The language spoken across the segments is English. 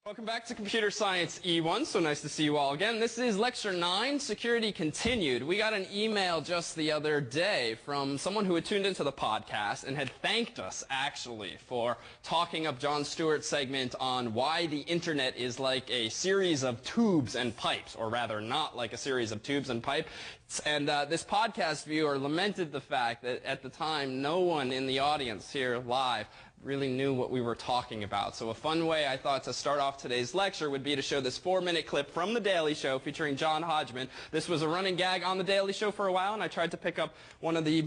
Welcome back to Computer Science E1. So nice to see you all again. This is Lecture 9, Security Continued. We got an email just the other day from someone who had tuned into the podcast and had thanked us, actually, for talking up Jon Stewart's segment on why the Internet is like a series of tubes and pipes, or rather not like a series of tubes and pipes. And this podcast viewer lamented the fact that at the time no one in the audience here live really knew what we were talking about. So a fun way I thought to start off today's lecture would be to show this 4-minute clip from The Daily Show featuring John Hodgman. This was a running gag on The Daily Show for a while, and I tried to pick up one of the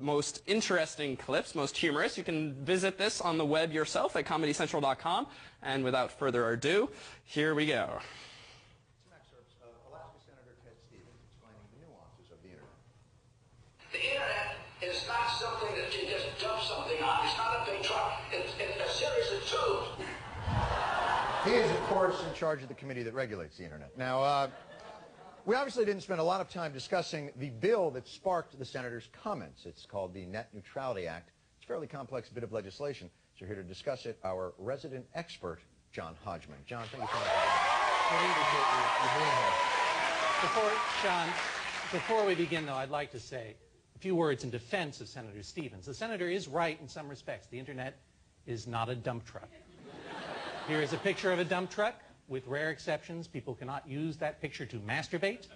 most interesting clips, most humorous. You can visit this on the web yourself at comedycentral.com. And without further ado, here we go. Some excerpts of Alaska Senator Ted Stevens explaining the nuances of the Internet. The Internet is not something that you just dump something on. It's not a big truck. It's a series of tubes. He is, of course, in charge of the committee that regulates the Internet. Now, we obviously didn't spend a lot of time discussing the bill that sparked the senator's comments. It's called the Net Neutrality Act. It's a fairly complex bit of legislation. So here to discuss it, our resident expert, John Hodgman. John, thank you so much. John, before we begin, though, I'd like to say a few words in defense of Senator Stevens. The senator is right in some respects. The Internet is not a dump truck. Here is a picture of a dump truck. With rare exceptions, people cannot use that picture to masturbate.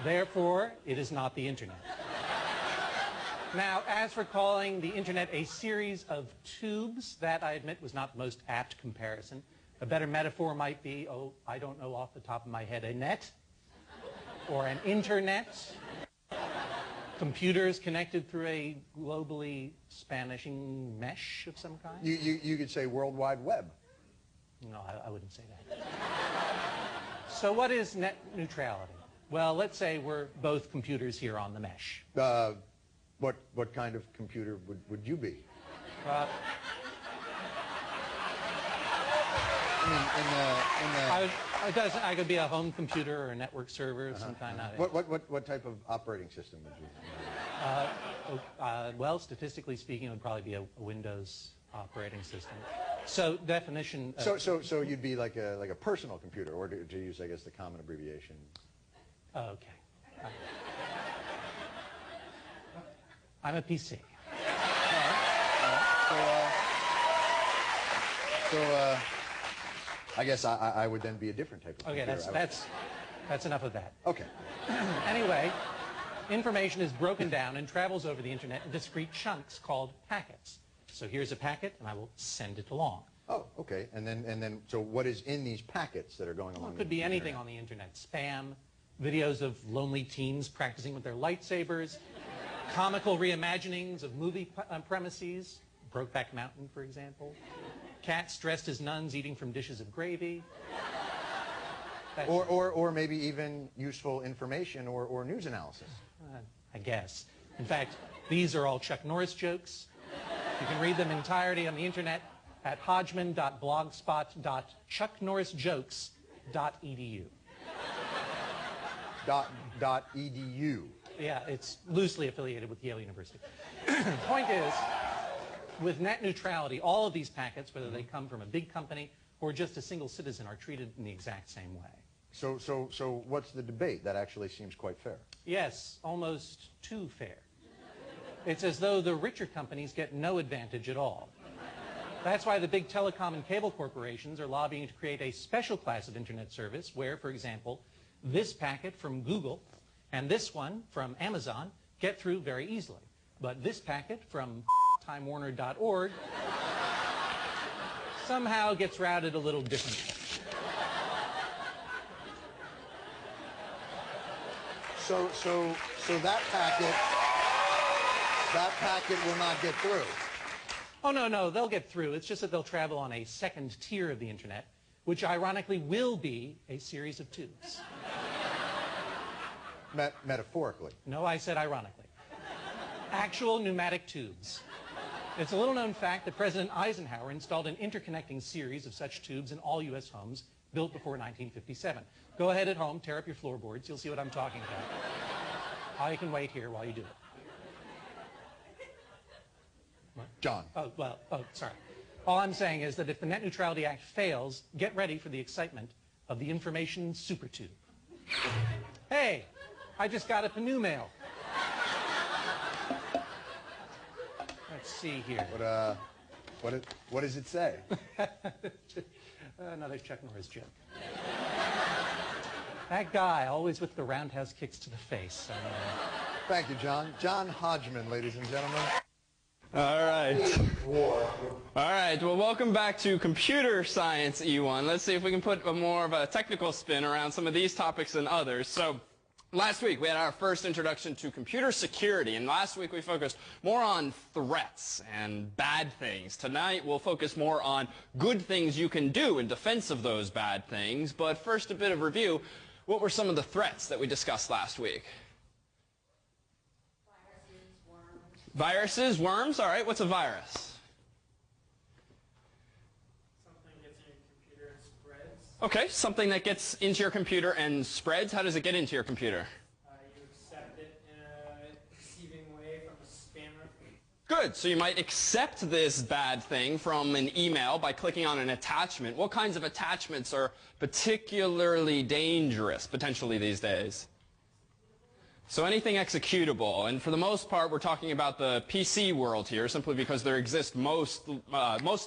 Therefore, it is not the Internet. Now, as for calling the Internet a series of tubes, that, I admit, was not the most apt comparison. A better metaphor might be, oh, I don't know off the top of my head, a net or an internet. Computers connected through a globally spanishing mesh of some kind? You could say World Wide Web. No, I wouldn't say that. So what is net neutrality? Well, let's say we're both computers here on the mesh. What kind of computer would you be? I could be a home computer or a network server of some kind. What type of operating system would you be? Well, statistically speaking, it would probably be a Windows operating system. So definition. So you'd be like a personal computer, or to use, I guess, the common abbreviation. Okay. I'm a PC. I guess I would then be a different type of computer. Okay, that's enough of that. Okay. Anyway, information is broken down and travels over the Internet in discrete chunks called packets. So here's a packet, and I will send it along. Oh, okay. And then, so what is in these packets that are going along? Well, it could be anything on the Internet. Spam, videos of lonely teens practicing with their lightsabers, comical reimaginings of movie premises, Brokeback Mountain, for example, cats dressed as nuns eating from dishes of gravy. Or maybe even useful information or news analysis. I guess. In fact, these are all Chuck Norris jokes. You can read them entirety on the Internet at hodgman.blogspot.chucknorrisjokes.edu. .edu. Yeah, it's loosely affiliated with Yale University. Point is, with net neutrality, all of these packets, whether they come from a big company or just a single citizen, are treated in the exact same way. So what's the debate? That actually seems quite fair. Yes, almost too fair. It's as though the richer companies get no advantage at all. That's why the big telecom and cable corporations are lobbying to create a special class of Internet service where, for example, this packet from Google and this one from Amazon get through very easily. But this packet from timewarner.org somehow gets routed a little differently. So that packet will not get through. Oh, no, they'll get through. It's just that they'll travel on a second tier of the Internet, which ironically will be a series of tubes. Metaphorically. No, I said ironically. Actual pneumatic tubes. It's a little-known fact that President Eisenhower installed an interconnecting series of such tubes in all U.S. homes built before 1957. Go ahead at home, tear up your floorboards. You'll see what I'm talking about. I can wait here while you do it. What? John. Sorry. All I'm saying is that if the Net Neutrality Act fails, get ready for the excitement of the information super tube. Hey, I just got a new mail. Let's see here. What does it say? Another Chuck Norris joke. That guy, always with the roundhouse kicks to the face. Thank you, John. John Hodgman, ladies and gentlemen. All right. All right. Well, welcome back to Computer Science E1. Let's see if we can put more of a technical spin around some of these topics than others. So, last week we had our first introduction to computer security, and last week we focused more on threats and bad things. Tonight we'll focus more on good things you can do in defense of those bad things. But first, a bit of review. What were some of the threats that we discussed last week? Viruses, worms. All right, what's a virus? Something gets in your computer and spreads. Okay, something that gets into your computer and spreads. How does it get into your computer? You accept it in a deceiving way from a spammer. Good. So you might accept this bad thing from an email by clicking on an attachment. What kinds of attachments are particularly dangerous, potentially, these days? So anything executable, and for the most part we're talking about the PC world here, simply because there exist most of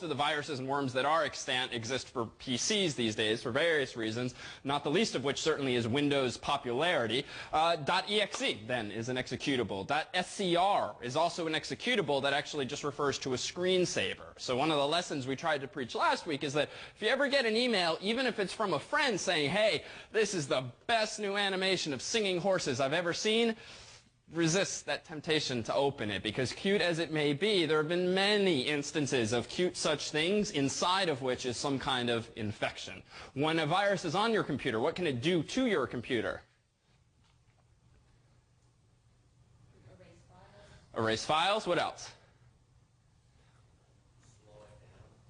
the viruses and worms that are extant exist for PCs these days for various reasons, not the least of which certainly is Windows popularity. .exe then is an executable. .scr is also an executable that actually just refers to a screensaver. So one of the lessons we tried to preach last week is that if you ever get an email, even if it's from a friend saying, hey, this is the best new animation of singing horses I've ever seen, resist that temptation to open it, because cute as it may be, there have been many instances of cute such things, inside of which is some kind of infection. When a virus is on your computer, what can it do to your computer? Erase files. What else?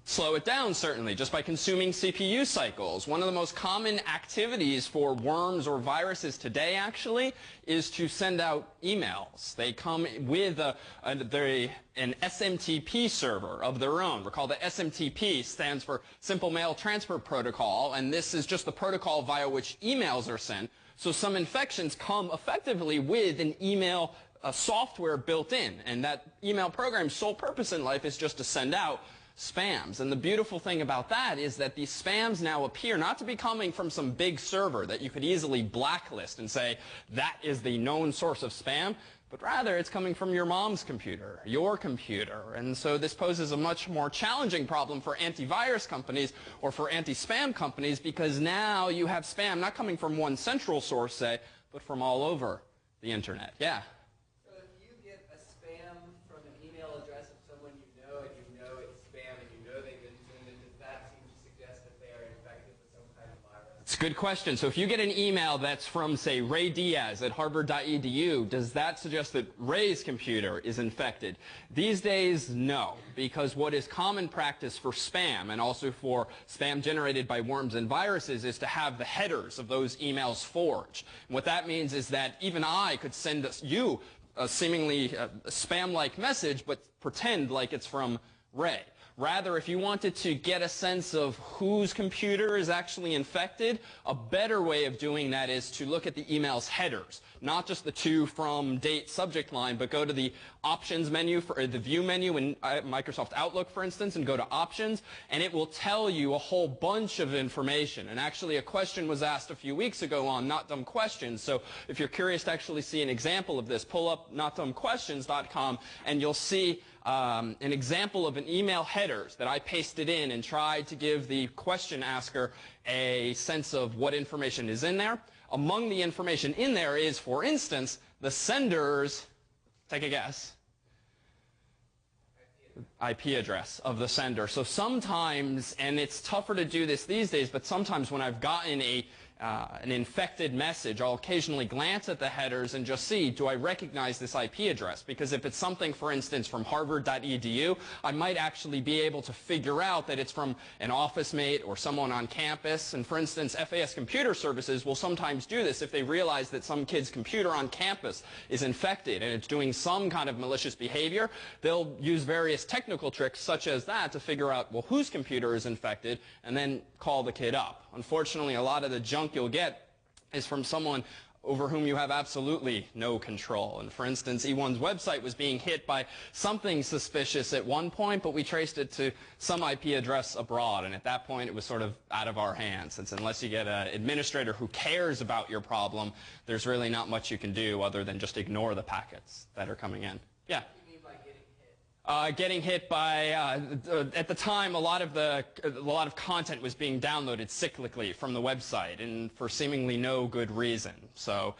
Slow it down, certainly, just by consuming CPU cycles. One of the most common activities for worms or viruses today, actually, is to send out emails. They come with an SMTP server of their own. Recall that SMTP stands for Simple Mail Transfer Protocol, and this is just the protocol via which emails are sent. So some infections come effectively with an email software built in, and that email program's sole purpose in life is just to send out spams. And the beautiful thing about that is that these spams now appear not to be coming from some big server that you could easily blacklist and say that is the known source of spam, but rather it's coming from your mom's computer, your computer. And so this poses a much more challenging problem for antivirus companies or for anti-spam companies, because now you have spam not coming from one central source, say, but from all over the internet. Yeah? It's a good question. So if you get an email that's from, say, Ray Diaz at harvard.edu, does that suggest that Ray's computer is infected? These days, no, because what is common practice for spam and also for spam generated by worms and viruses is to have the headers of those emails forged. And what that means is that even I could send you a seemingly spam-like message, but pretend like it's from Ray. Rather, if you wanted to get a sense of whose computer is actually infected, a better way of doing that is to look at the email's headers. Not just the to, from, date, subject line, but go to the options menu, or the view menu in Microsoft Outlook, for instance, and go to options, and it will tell you a whole bunch of information. And actually, a question was asked a few weeks ago on Not Dumb Questions, so if you're curious to actually see an example of this, pull up notdumbquestions.com, and you'll see an example of an email headers that I pasted in and tried to give the question asker a sense of what information is in there. Among the information in there is, for instance, the sender's, take a guess, IP address of the sender. So sometimes, and it's tougher to do this these days, but sometimes when I've gotten an infected message, I'll occasionally glance at the headers and just see, do I recognize this IP address? Because if it's something, for instance, from harvard.edu, I might actually be able to figure out that it's from an office mate or someone on campus. And for instance, FAS Computer Services will sometimes do this if they realize that some kid's computer on campus is infected and it's doing some kind of malicious behavior. They'll use various technical tricks such as that to figure out, well, whose computer is infected, and then call the kid up. Unfortunately, a lot of the junk you'll get is from someone over whom you have absolutely no control. And for instance, E1's website was being hit by something suspicious at one point, but we traced it to some IP address abroad. And at that point, it was sort of out of our hands, since unless you get an administrator who cares about your problem, there's really not much you can do other than just ignore the packets that are coming in. Yeah? Getting hit by, at the time, a lot of content was being downloaded cyclically from the website, and for seemingly no good reason. So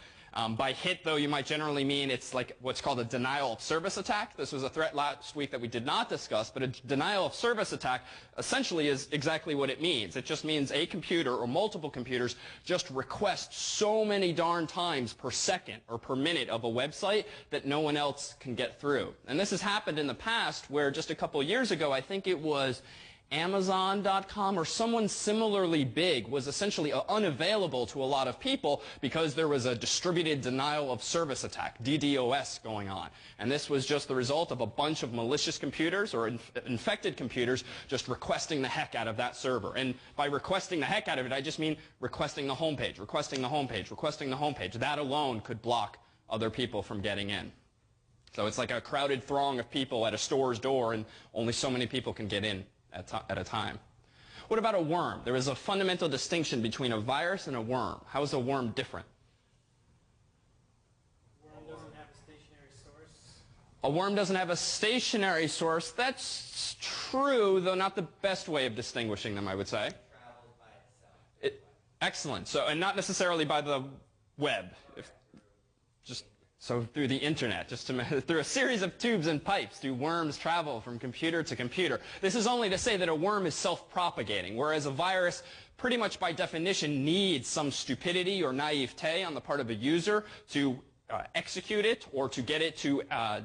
by hit, though, you might generally mean it's like what's called a denial of service attack. This was a threat last week that we did not discuss, but a denial of service attack essentially is exactly what it means. It just means a computer or multiple computers just request so many darn times per second or per minute of a website that no one else can get through. And this has happened in the past where just a couple years ago, I think it was Amazon.com or someone similarly big was essentially unavailable to a lot of people because there was a distributed denial of service attack, DDoS, going on. And this was just the result of a bunch of malicious computers or infected computers just requesting the heck out of that server. And by requesting the heck out of it, I just mean requesting the homepage, requesting the homepage, requesting the homepage. That alone could block other people from getting in. So it's like a crowded throng of people at a store's door, and only so many people can get in at a time. What about a worm? There is a fundamental distinction between a virus and a worm. How is a worm different? A worm doesn't have a stationary source. A worm doesn't have a stationary source. That's true, though not the best way of distinguishing them, I would say. It travels by itself. Excellent. So, and not necessarily by the web. So through the internet, through a series of tubes and pipes, do worms travel from computer to computer. This is only to say that a worm is self-propagating, whereas a virus, pretty much by definition, needs some stupidity or naivete on the part of a user to execute it or to get it to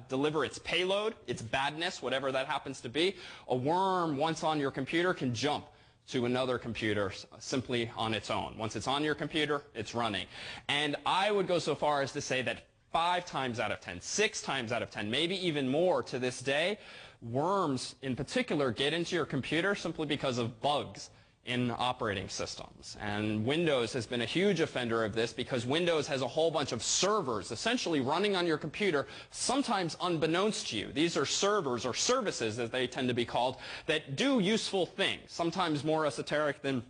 deliver its payload, its badness, whatever that happens to be. A worm, once on your computer, can jump to another computer simply on its own. Once it's on your computer, it's running. And I would go so far as to say that 5 times out of 10, 6 times out of 10, maybe even more to this day, worms in particular get into your computer simply because of bugs in operating systems. And Windows has been a huge offender of this because Windows has a whole bunch of servers essentially running on your computer, sometimes unbeknownst to you. These are servers or services, as they tend to be called, that do useful things, sometimes more esoteric than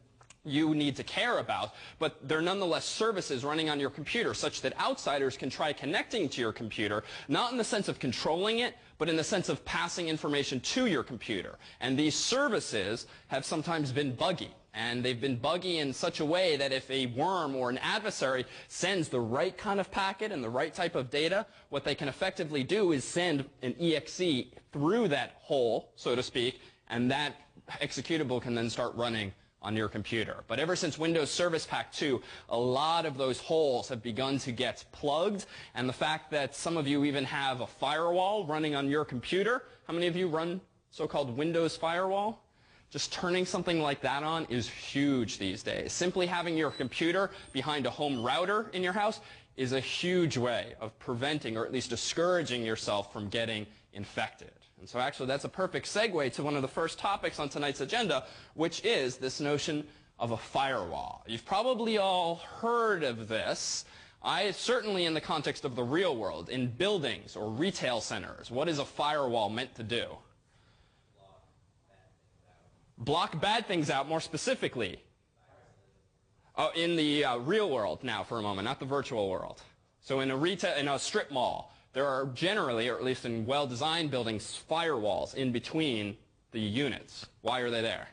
you need to care about, but they're nonetheless services running on your computer such that outsiders can try connecting to your computer, not in the sense of controlling it, but in the sense of passing information to your computer. And these services have sometimes been buggy. And they've been buggy in such a way that if a worm or an adversary sends the right kind of packet and the right type of data, what they can effectively do is send an exe through that hole, so to speak, and that executable can then start running on your computer. But ever since Windows Service Pack 2, a lot of those holes have begun to get plugged, and the fact that some of you even have a firewall running on your computer, how many of you run so-called Windows Firewall? Just turning something like that on is huge these days. Simply having your computer behind a home router in your house is a huge way of preventing or at least discouraging yourself from getting infected. And so actually that's a perfect segue to one of the first topics on tonight's agenda, which is this notion of a firewall. You've probably all heard of this. Certainly in the context of the real world, in buildings or retail centers, what is a firewall meant to do? Block bad things out, more specifically. Oh, in the real world now for a moment, not the virtual world. So in a strip mall, there are generally, or at least in well-designed buildings, firewalls in between the units. Why are they there?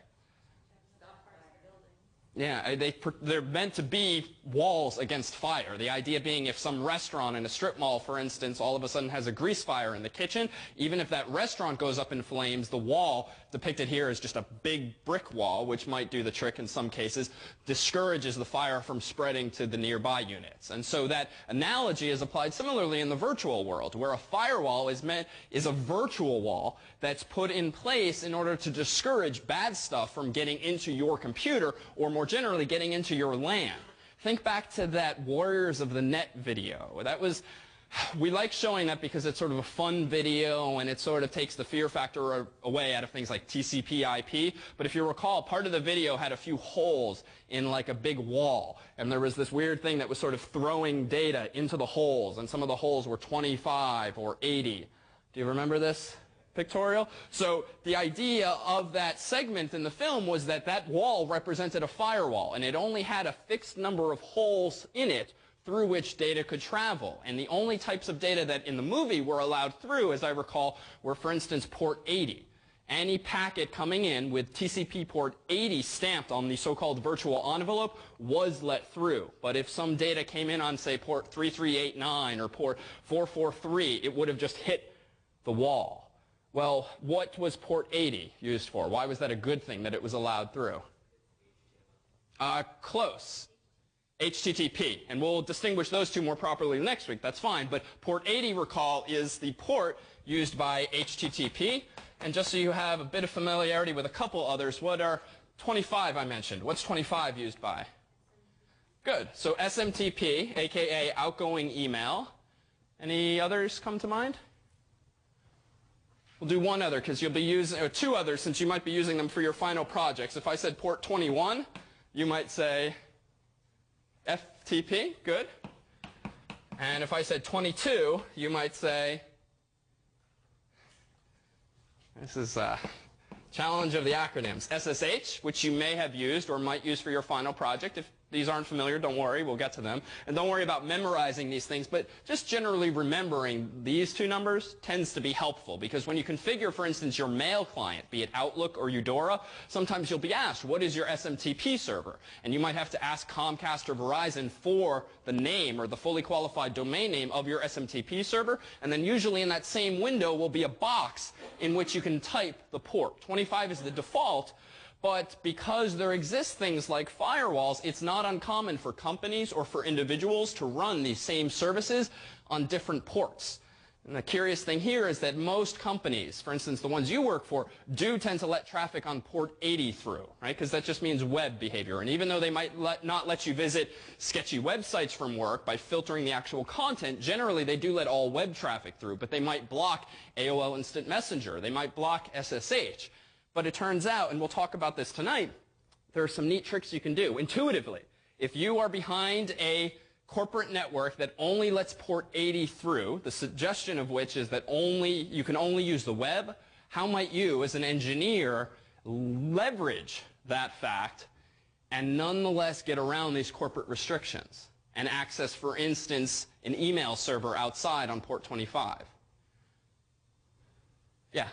Yeah, they're meant to be walls against fire. The idea being if some restaurant in a strip mall, for instance, all of a sudden has a grease fire in the kitchen, even if that restaurant goes up in flames, the wall depicted here is just a big brick wall, which might do the trick in some cases, discourages the fire from spreading to the nearby units. And so that analogy is applied similarly in the virtual world, where a firewall is a virtual wall that's put in place in order to discourage bad stuff from getting into your computer, or more generally getting into your LAN. Think back to that Warriors of the Net video. We like showing that because it's sort of a fun video and it sort of takes the fear factor away out of things like TCP IP. But if you recall, part of the video had a few holes in like a big wall. And there was this weird thing that was sort of throwing data into the holes. And some of the holes were 25 or 80. Do you remember this pictorial? So the idea of that segment in the film was that that wall represented a firewall. And it only had a fixed number of holes in it through which data could travel. And the only types of data that in the movie were allowed through, as I recall, were, for instance, port 80. Any packet coming in with TCP port 80 stamped on the so-called virtual envelope was let through. But if some data came in on, say, port 3389 or port 443, it would have just hit the wall. Well, what was port 80 used for? Why was that a good thing that it was allowed through? Close. HTTP, and we'll distinguish those two more properly next week, that's fine, but port 80, recall, is the port used by HTTP, and just so you have a bit of familiarity with a couple others, what are 25 I mentioned? What's 25 used by? Good, so SMTP, aka outgoing email. Any others come to mind? We'll do one other, because you'll be using, or two others, since you might be using them for your final projects. If I said port 21, you might say FTP, good. And if I said 22, you might say, this is a challenge of the acronyms, SSH, which you may have used or might use for your final project. If these aren't familiar, don't worry, we'll get to them. And don't worry about memorizing these things, but just generally remembering these two numbers tends to be helpful, because when you configure, for instance, your mail client, be it Outlook or Eudora, sometimes you'll be asked, what is your SMTP server? And you might have to ask Comcast or Verizon for the name or the fully qualified domain name of your SMTP server, and then usually in that same window will be a box in which you can type the port. 25 is the default. But because there exist things like firewalls, it's not uncommon for companies or for individuals to run these same services on different ports. And the curious thing here is that most companies, for instance, the ones you work for, do tend to let traffic on port 80 through, right? Because that just means web behavior. And even though they might not let you visit sketchy websites from work by filtering the actual content, generally they do let all web traffic through. But they might block AOL Instant Messenger. They might block SSH. But it turns out, and we'll talk about this tonight, there are some neat tricks you can do intuitively. If you are behind a corporate network that only lets port 80 through, the suggestion of which is that you can only use the web, how might you, as an engineer, leverage that fact and nonetheless get around these corporate restrictions and access, for instance, an email server outside on port 25? Yeah?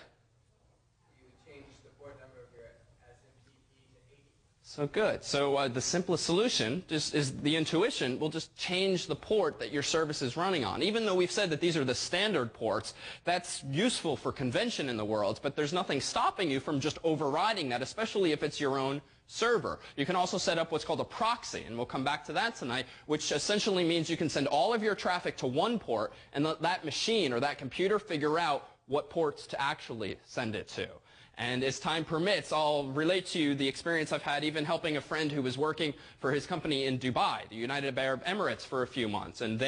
So good. So the simplest solution just is the intuition. We'll just change the port that your service is running on. Even though we've said that these are the standard ports, that's useful for convention in the world, but there's nothing stopping you from just overriding that, especially if it's your own server. You can also set up what's called a proxy, and we'll come back to that tonight, which essentially means you can send all of your traffic to one port and let that machine or that computer figure out what ports to actually send it to. And as time permits, I'll relate to you the experience I've had even helping a friend who was working for his company in Dubai, the United Arab Emirates, for a few months. And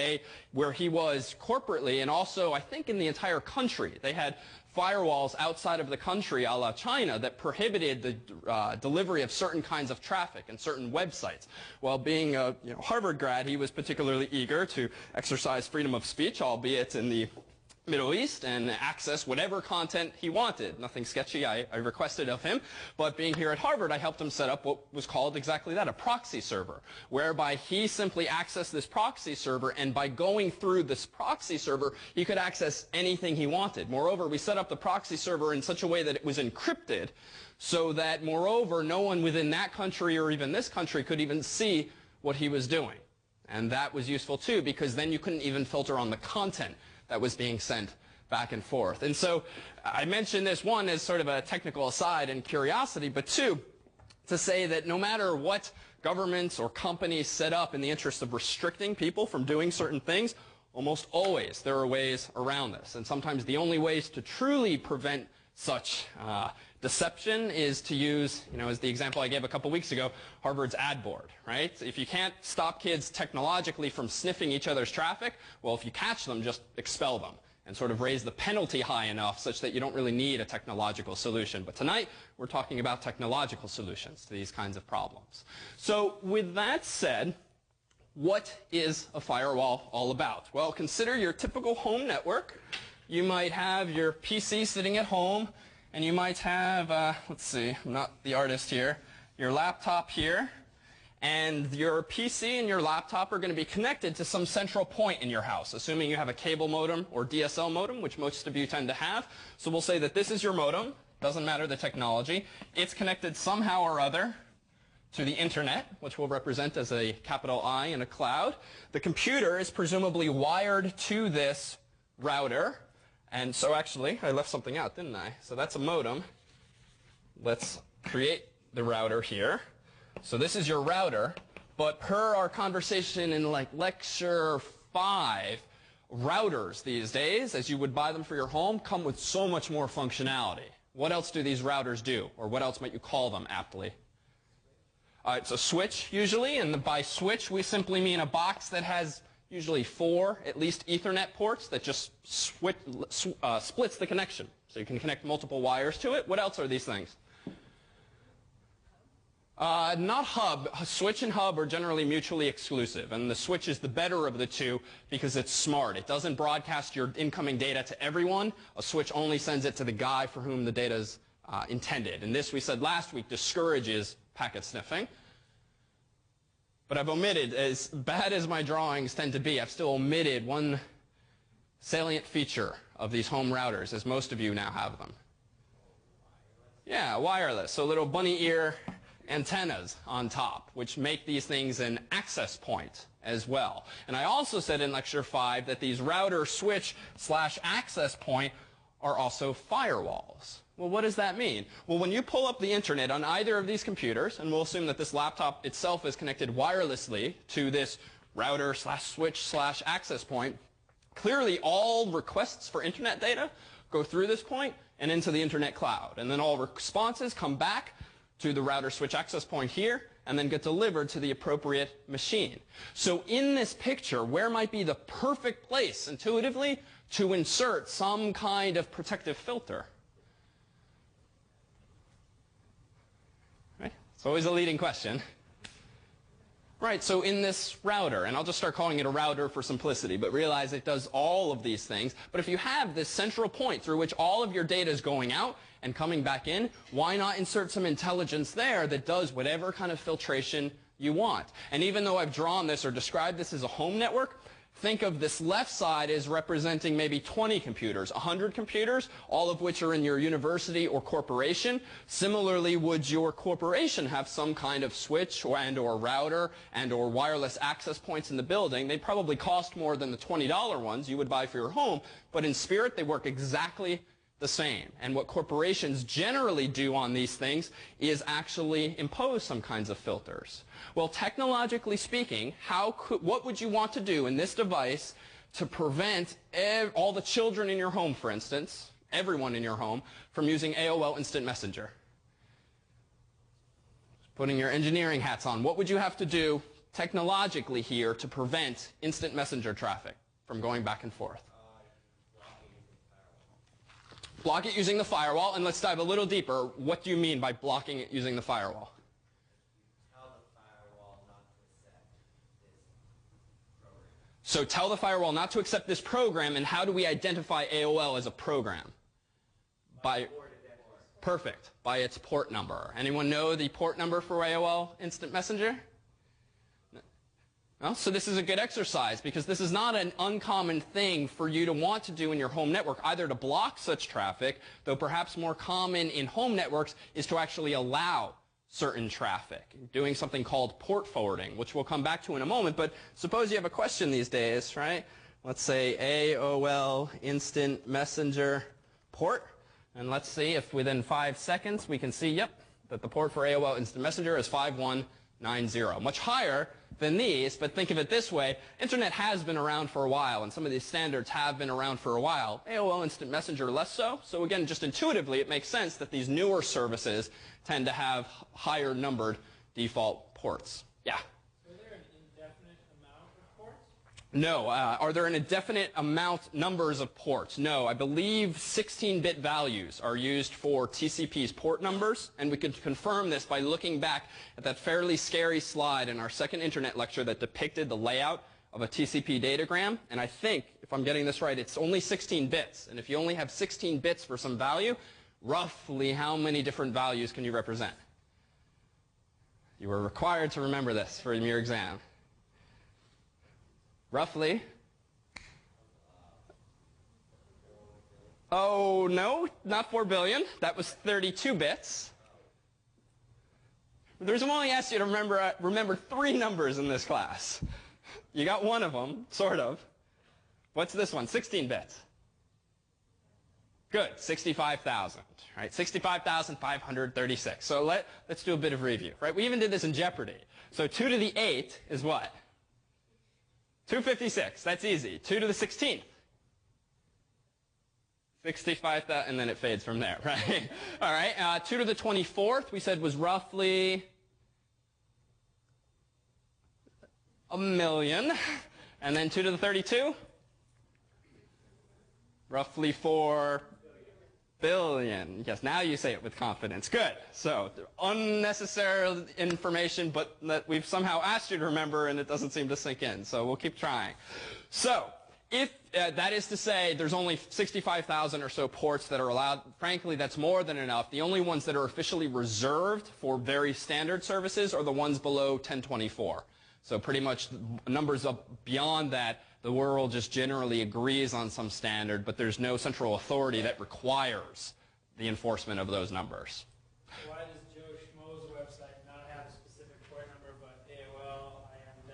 where he was corporately and also I think in the entire country, they had firewalls outside of the country, a la China, that prohibited the delivery of certain kinds of traffic and certain websites. While being a Harvard grad, he was particularly eager to exercise freedom of speech, albeit in the Middle East and access whatever content he wanted. Nothing sketchy I requested of him, but being here at Harvard, I helped him set up what was called exactly that, a proxy server, whereby he simply accessed this proxy server, and by going through this proxy server, he could access anything he wanted. Moreover, we set up the proxy server in such a way that it was encrypted, so that, moreover, no one within that country or even this country could even see what he was doing. And that was useful too, because then you couldn't even filter on the content that was being sent back and forth. And so I mentioned this, one, as sort of a technical aside and curiosity, but two, to say that no matter what governments or companies set up in the interest of restricting people from doing certain things, almost always there are ways around this. And sometimes the only ways to truly prevent such deception is to use, as the example I gave a couple weeks ago, Harvard's ad board, right? If you can't stop kids technologically from sniffing each other's traffic, well, if you catch them, just expel them and sort of raise the penalty high enough such that you don't really need a technological solution. But tonight, we're talking about technological solutions to these kinds of problems. So with that said, what is a firewall all about? Well, consider your typical home network. You might have your PC sitting at home, and you might have, let's see, I'm not the artist here, your laptop here, and your PC and your laptop are going to be connected to some central point in your house, assuming you have a cable modem or DSL modem, which most of you tend to have. So we'll say that this is your modem, doesn't matter the technology. It's connected somehow or other to the internet, which we'll represent as a capital I in a cloud. The computer is presumably wired to this router. And so actually, I left something out, didn't I? So that's a modem. Let's create the router here. So this is your router, but per our conversation in like lecture 5, routers these days, as you would buy them for your home, come with so much more functionality. What else do these routers do? Or what else might you call them aptly? It's a switch usually, and by switch we simply mean a box that has usually 4, at least, Ethernet ports that just splits the connection. So you can connect multiple wires to it. What else are these things? Not hub. Switch and hub are generally mutually exclusive, and the switch is the better of the two because it's smart. It doesn't broadcast your incoming data to everyone. A switch only sends it to the guy for whom the data is intended. And this, we said last week, discourages packet sniffing. But I've omitted, as bad as my drawings tend to be, I've still omitted one salient feature of these home routers, as most of you now have them. Yeah, wireless. So little bunny ear antennas on top, which make these things an access point as well. And I also said in lecture 5 that these router switch / access point are also firewalls. Well, what does that mean? Well, when you pull up the internet on either of these computers, and we'll assume that this laptop itself is connected wirelessly to this router / switch / access point, clearly all requests for internet data go through this point and into the internet cloud. And then all responses come back to the router switch access point here and then get delivered to the appropriate machine. So in this picture, where might be the perfect place intuitively to insert some kind of protective filter? Right? It's always a leading question. Right, so in this router, and I'll just start calling it a router for simplicity, but realize it does all of these things. But if you have this central point through which all of your data is going out and coming back in, why not insert some intelligence there that does whatever kind of filtration you want? And even though I've drawn this or described this as a home network, think of this left side as representing maybe 20 computers, 100 computers, all of which are in your university or corporation. Similarly, would your corporation have some kind of switch or router or wireless access points in the building? They probably cost more than the $20 ones you would buy for your home, but in spirit they work exactly the same. And what corporations generally do on these things is actually impose some kinds of filters. Well, technologically speaking, what would you want to do in this device to prevent all the children in your home, for instance, everyone in your home, from using AOL Instant Messenger? Putting your engineering hats on, what would you have to do technologically here to prevent instant messenger traffic from going back and forth? Block it using the firewall, and let's dive a little deeper. What do you mean by blocking it using the firewall? Tell the firewall not to accept this program. So tell the firewall not to accept this program, and how do we identify AOL as a program? Perfect. By its port number. Anyone know the port number for AOL Instant Messenger? Well, so this is a good exercise, because this is not an uncommon thing for you to want to do in your home network, either to block such traffic, though perhaps more common in home networks is to actually allow certain traffic, doing something called port forwarding, which we'll come back to in a moment. But suppose you have a question these days, right? Let's say AOL Instant Messenger port, and let's see if within 5 seconds we can see, yep, that the port for AOL Instant Messenger is 5190. Much higher than these, but think of it this way. Internet has been around for a while, and some of these standards have been around for a while. AOL Instant Messenger less so. So again, just intuitively, it makes sense that these newer services tend to have higher numbered default ports. Yeah? So is there an indefinite amount of ports? No. Are there an indefinite numbers of ports? No. I believe 16-bit values are used for TCP's port numbers, and we can confirm this by looking back at that fairly scary slide in our second internet lecture that depicted the layout of a TCP datagram. And I think, if I'm getting this right, it's only 16 bits. And if you only have 16 bits for some value, roughly how many different values can you represent? You were required to remember this for your exam. Roughly. Oh, no, not 4 billion. That was 32 bits. The reason why I asked you to remember 3 numbers in this class. You got one of them, sort of. What's this one? 16 bits. Good, 65,000, right? 65,536. So let's do a bit of review, right? We even did this in Jeopardy. So 2 to the 8 is what? 256, that's easy. 2 to the 16th. 65,000, and then it fades from there, right? All right, 2 to the 24th, we said was roughly a million. And then 2 to the 32? Roughly 4 billion. Yes, now you say it with confidence. Good. So, unnecessary information, but that we've somehow asked you to remember, and it doesn't seem to sink in. So we'll keep trying. So, if that is to say there's only 65,000 or so ports that are allowed, frankly, that's more than enough. The only ones that are officially reserved for very standard services are the ones below 1024. So pretty much numbers up beyond that, the world just generally agrees on some standard, but there's no central authority that requires the enforcement of those numbers. Why does Joe Schmo's website not have a specific port number, but AOL, IM,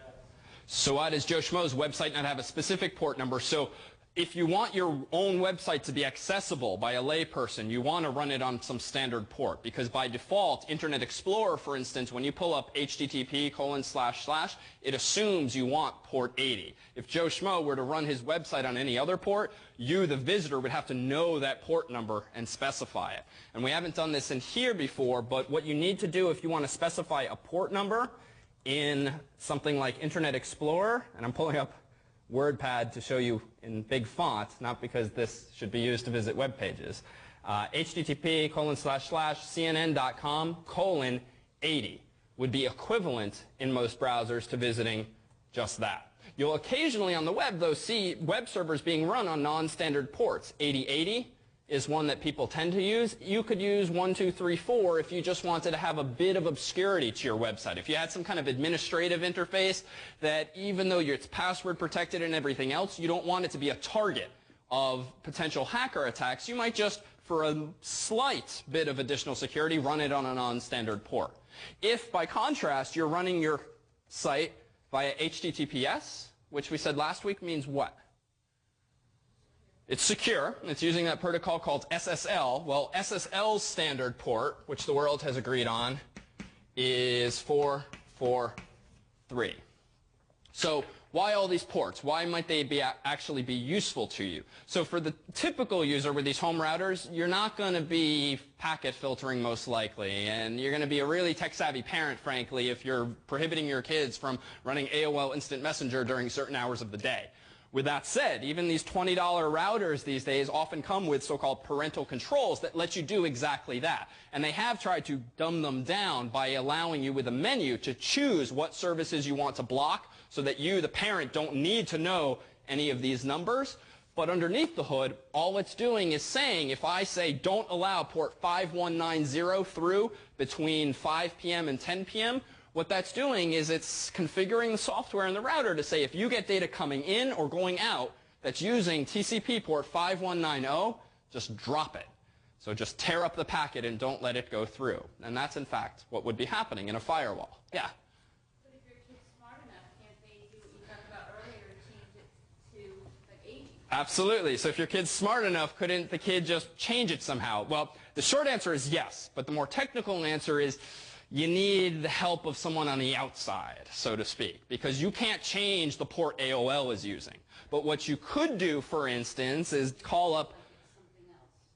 So why does Joe Schmo's website not have a specific port number? So if you want your own website to be accessible by a layperson, you want to run it on some standard port, because by default, Internet Explorer, for instance, when you pull up http:// it assumes you want port 80. If Joe Schmo were to run his website on any other port, you, the visitor, would have to know that port number and specify it. And we haven't done this in here before, but what you need to do if you want to specify a port number in something like Internet Explorer, and I'm pulling up WordPad to show you in big font, not because this should be used to visit web pages. http://cnn.com:80 would be equivalent in most browsers to visiting just that. You'll occasionally on the web, though, see web servers being run on non-standard ports. 8080 is one that people tend to use. You could use 1234 if you just wanted to have a bit of obscurity to your website. If you had some kind of administrative interface that even though it's password protected and everything else, you don't want it to be a target of potential hacker attacks, you might just, for a slight bit of additional security, run it on a non-standard port. If, by contrast, you're running your site via HTTPS, which we said last week means what? It's secure. It's using that protocol called SSL. Well, SSL's standard port, which the world has agreed on, is 443. So why all these ports? Why might they actually be useful to you? So for the typical user with these home routers, you're not going to be packet filtering most likely, and you're going to be a really tech-savvy parent, frankly, if you're prohibiting your kids from running AOL Instant Messenger during certain hours of the day. With that said, even these $20 routers these days often come with so-called parental controls that let you do exactly that. And they have tried to dumb them down by allowing you with a menu to choose what services you want to block so that you, the parent, don't need to know any of these numbers. But underneath the hood, all it's doing is saying, if I say don't allow port 5190 through between 5 p.m. and 10 p.m., what that's doing is it's configuring the software in the router to say if you get data coming in or going out that's using TCP port 5190, just drop it. So just tear up the packet and don't let it go through. And that's, in fact, what would be happening in a firewall. Yeah? But if your kid's smart enough, can't they do what you talked about earlier, change it to like 80? Absolutely. So if your kid's smart enough, couldn't the kid just change it somehow? Well, the short answer is yes. But the more technical answer is you need the help of someone on the outside, so to speak, because you can't change the port AOL is using. But what you could do, for instance, is call up,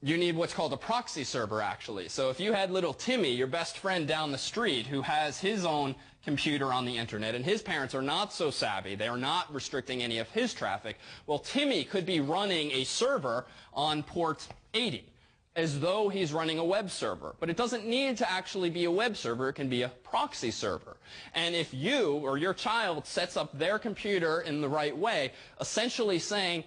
you need what's called a proxy server, actually. So if you had little Timmy, your best friend down the street, who has his own computer on the internet, and his parents are not so savvy, they are not restricting any of his traffic, well, Timmy could be running a server on port 80. As though he's running a web server. But it doesn't need to actually be a web server. It can be a proxy server. And if you or your child sets up their computer in the right way, essentially saying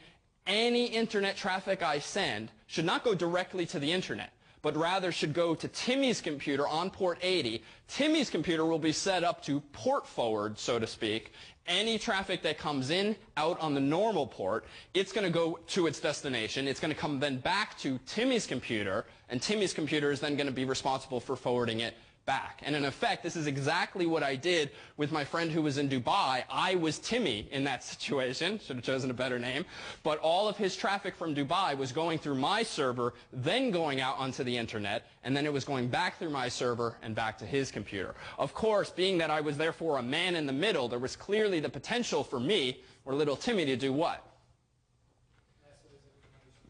any internet traffic I send should not go directly to the internet, but rather should go to Timmy's computer on port 80. Timmy's computer will be set up to port forward, so to speak, any traffic that comes in, out on the normal port, it's going to go to its destination. It's going to come then back to Timmy's computer, and Timmy's computer is then going to be responsible for forwarding it back. And in effect, this is exactly what I did with my friend who was in Dubai. I was Timmy in that situation. Should have chosen a better name. But all of his traffic from Dubai was going through my server, then going out onto the internet, and then it was going back through my server and back to his computer. Of course, being that I was therefore a man in the middle, there was clearly the potential for me, or little Timmy, to do what?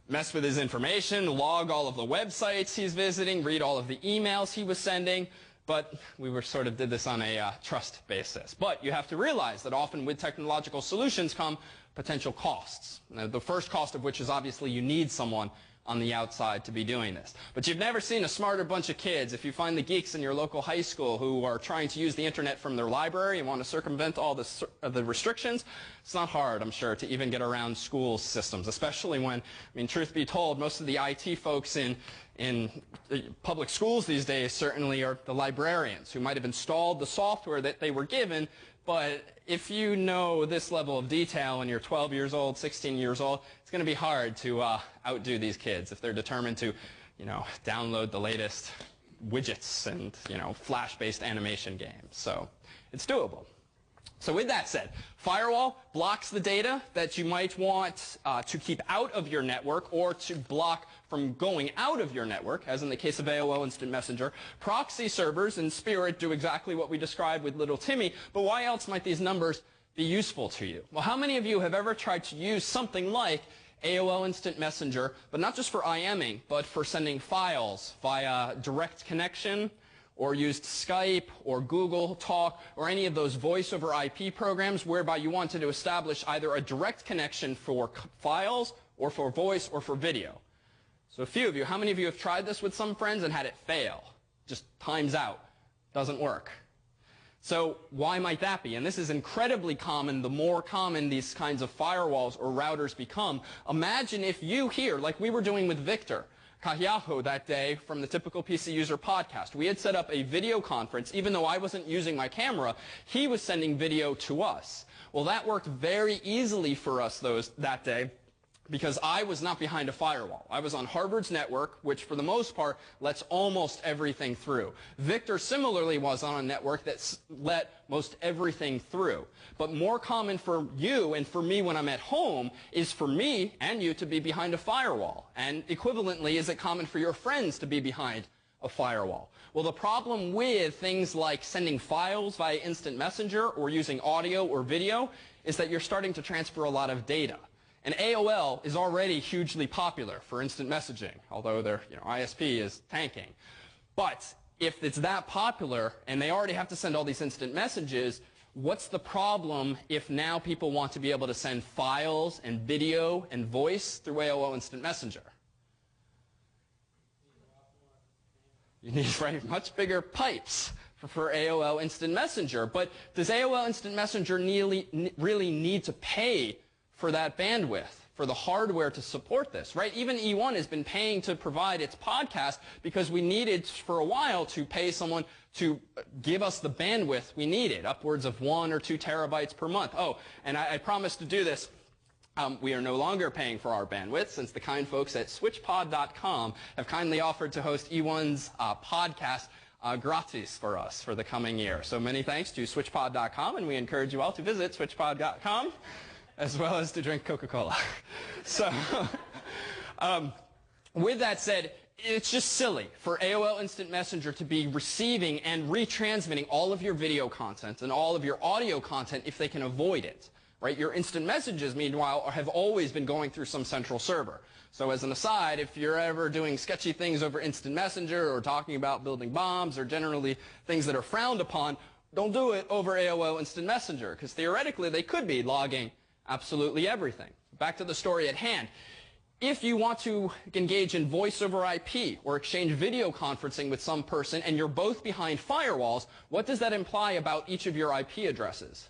Mess with his information, log all of the websites he's visiting, read all of the emails he was sending, but we were sort of did this on a trust basis. But you have to realize that often with technological solutions come potential costs. Now, the first cost of which is obviously you need someone on the outside to be doing this. But you've never seen a smarter bunch of kids. If you find the geeks in your local high school who are trying to use the internet from their library and want to circumvent all the restrictions, it's not hard, I'm sure, to even get around school systems, especially when, I mean, truth be told, most of the IT folks in public schools these days certainly are the librarians who might have installed the software that they were given. But if you know this level of detail and you're 12 years old, 16 years old, it's going to be hard to outdo these kids if they're determined to, download the latest widgets and, Flash-based animation games. So it's doable. So with that said, firewall blocks the data that you might want to keep out of your network or to block from going out of your network, as in the case of AOL Instant Messenger. Proxy servers in Spirit do exactly what we described with little Timmy, but why else might these numbers be useful to you? Well, how many of you have ever tried to use something like AOL Instant Messenger, but not just for IMing, but for sending files via direct connection, or used Skype or Google Talk or any of those voice over IP programs whereby you wanted to establish either a direct connection for files or for voice or for video? So a few of you, how many of you have tried this with some friends and had it fail? Just times out. Doesn't work. So why might that be? And this is incredibly common the more common these kinds of firewalls or routers become. Imagine if you here, like we were doing with Victor Cahiajo that day from the Typical PC User podcast. We had set up a video conference. Even though I wasn't using my camera, he was sending video to us. Well, that worked very easily for us that day because I was not behind a firewall. I was on Harvard's network, which for the most part lets almost everything through. Victor similarly was on a network that let most everything through. But more common for you and for me when I'm at home is for me and you to be behind a firewall. And equivalently, is it common for your friends to be behind a firewall? Well, the problem with things like sending files via instant messenger or using audio or video is that you're starting to transfer a lot of data. And AOL is already hugely popular for instant messaging, although their ISP is tanking. But if it's that popular and they already have to send all these instant messages, What's the problem if now people want to be able to send files and video and voice through AOL Instant Messenger? You need much bigger pipes for AOL Instant Messenger. But does AOL Instant Messenger really need to pay for that bandwidth, for the hardware to support this, right? Even E1 has been paying to provide its podcast because we needed for a while to pay someone to give us the bandwidth we needed, upwards of 1 or 2 terabytes per month. Oh, and I promised to do this. We are no longer paying for our bandwidth since the kind folks at switchpod.com have kindly offered to host E1's podcast gratis for us for the coming year. So many thanks to switchpod.com, and we encourage you all to visit switchpod.com as well as to drink Coca-Cola. So with that said, it's just silly for AOL Instant Messenger to be receiving and retransmitting all of your video content and all of your audio content if they can avoid it. Right? Your instant messages, meanwhile, have always been going through some central server. So as an aside, if you're ever doing sketchy things over Instant Messenger or talking about building bombs or generally things that are frowned upon, don't do it over AOL Instant Messenger, because theoretically they could be logging absolutely everything. Back to the story at hand. If you want to engage in voice over IP or exchange video conferencing with some person and you're both behind firewalls, what does that imply about each of your IP addresses?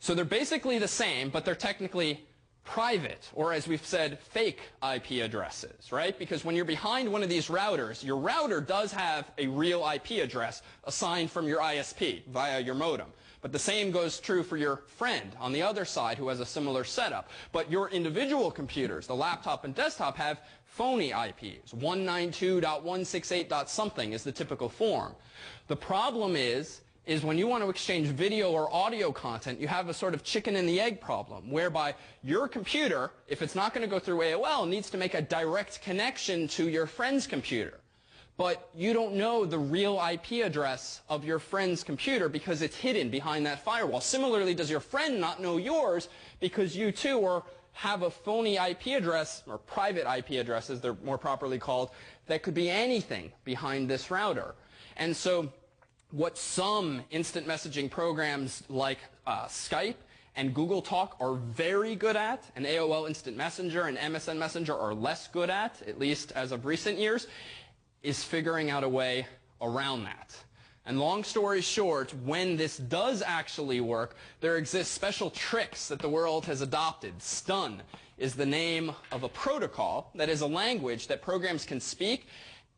So they're basically the same, but they're technically private, or as we've said, fake IP addresses, right? Because when you're behind one of these routers, your router does have a real IP address assigned from your ISP via your modem. But the same goes true for your friend on the other side who has a similar setup. But your individual computers, the laptop and desktop, have phony IPs. 192.168. something is the typical form. The problem is when you want to exchange video or audio content, you have a sort of chicken and the egg problem, whereby your computer, if it's not going to go through AOL, needs to make a direct connection to your friend's computer. But you don't know the real IP address of your friend's computer because it's hidden behind that firewall. Similarly, does your friend not know yours because you too have a phony IP address, or private IP addresses, they're more properly called, that could be anything behind this router. And so what some instant messaging programs like Skype and Google Talk are very good at, and AOL Instant Messenger and MSN Messenger are less good at least as of recent years, is figuring out a way around that. And long story short, when this does actually work, there exist special tricks that the world has adopted. Stun is the name of a protocol that is a language that programs can speak.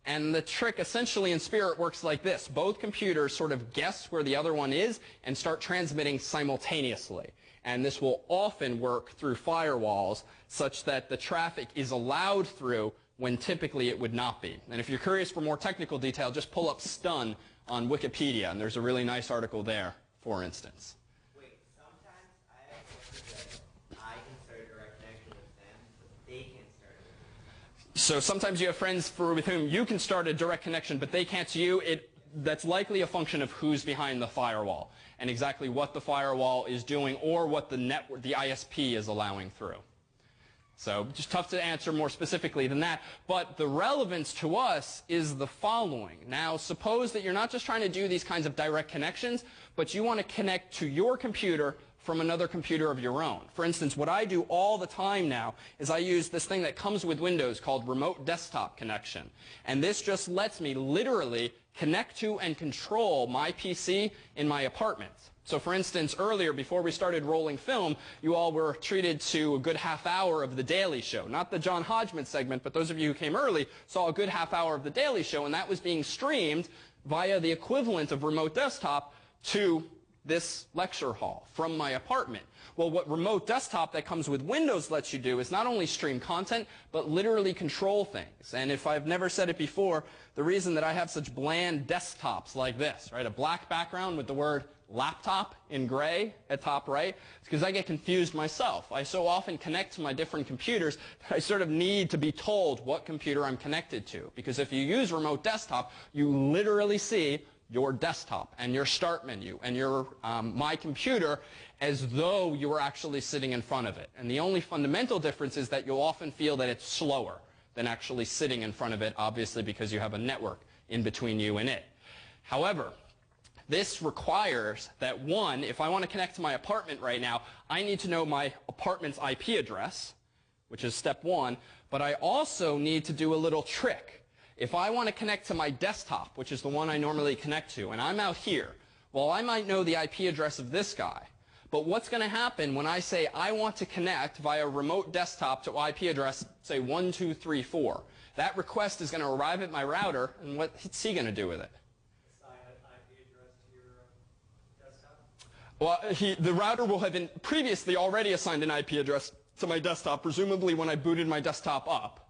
And the trick essentially in spirit works like this. Both computers sort of guess where the other one is and start transmitting simultaneously. And this will often work through firewalls such that the traffic is allowed through when typically it would not be. And if you're curious for more technical detail, just pull up stun on Wikipedia, and there's a really nice article there, for instance. Wait, sometimes I have friends that I can start a direct connection with them, but they can't start it. So sometimes you have friends with whom you can start a direct connection, but they can't to you. That's likely a function of who's behind the firewall and exactly what the firewall is doing or what the network, the ISP is allowing through. So just tough to answer more specifically than that. But the relevance to us is the following. Now, suppose that you're not just trying to do these kinds of direct connections, but you want to connect to your computer from another computer of your own. For instance, what I do all the time now is I use this thing that comes with Windows called Remote Desktop Connection. And this just lets me literally connect to and control my PC in my apartment. So for instance, earlier, before we started rolling film, you all were treated to a good half hour of The Daily Show. Not the John Hodgman segment, but those of you who came early saw a good half hour of The Daily Show, and that was being streamed via the equivalent of Remote Desktop to this lecture hall from my apartment. Well, what Remote Desktop that comes with Windows lets you do is not only stream content, but literally control things. And if I've never said it before, the reason that I have such bland desktops like this, right, a black background with the word laptop in gray at top right, is because I get confused myself. I so often connect to my different computers that I sort of need to be told what computer I'm connected to. Because if you use Remote Desktop, you literally see your desktop and your start menu and your My Computer as though you were actually sitting in front of it. And the only fundamental difference is that you'll often feel that it's slower than actually sitting in front of it, obviously because you have a network in between you and it. However, This requires that, one, if I want to connect to my apartment right now, I need to know my apartment's IP address, which is step one, but I also need to do a little trick. If I want to connect to my desktop, which is the one I normally connect to, and I'm out here, well, I might know the IP address of this guy. But what's going to happen when I say I want to connect via remote desktop to IP address, say 1234? That request is going to arrive at my router, and what's he going to do with it? Assign an IP address to your desktop? Well, the router will have been previously already assigned an IP address to my desktop, presumably when I booted my desktop up.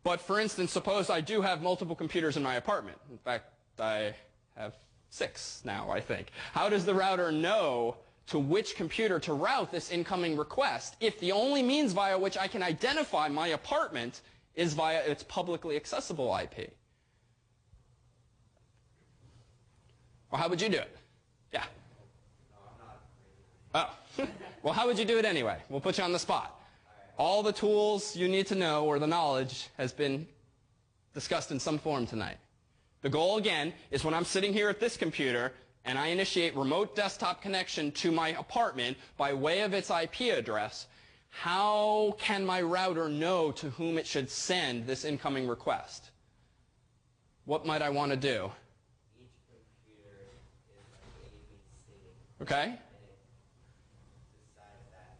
But for instance, suppose I do have multiple computers in my apartment. In fact, I have 6 now, I think. How does the router know to which computer to route this incoming request if the only means via which I can identify my apartment is via its publicly accessible IP? Well, how would you do it? Yeah. Oh. Well, how would you do it anyway? We'll put you on the spot. All the tools you need to know, or the knowledge, has been discussed in some form tonight. The goal, again, is when I'm sitting here at this computer and I initiate remote desktop connection to my apartment by way of its IP address, how can my router know to whom it should send this incoming request? What might I want to do? Each computer is like ABC. Okay? And it decides that.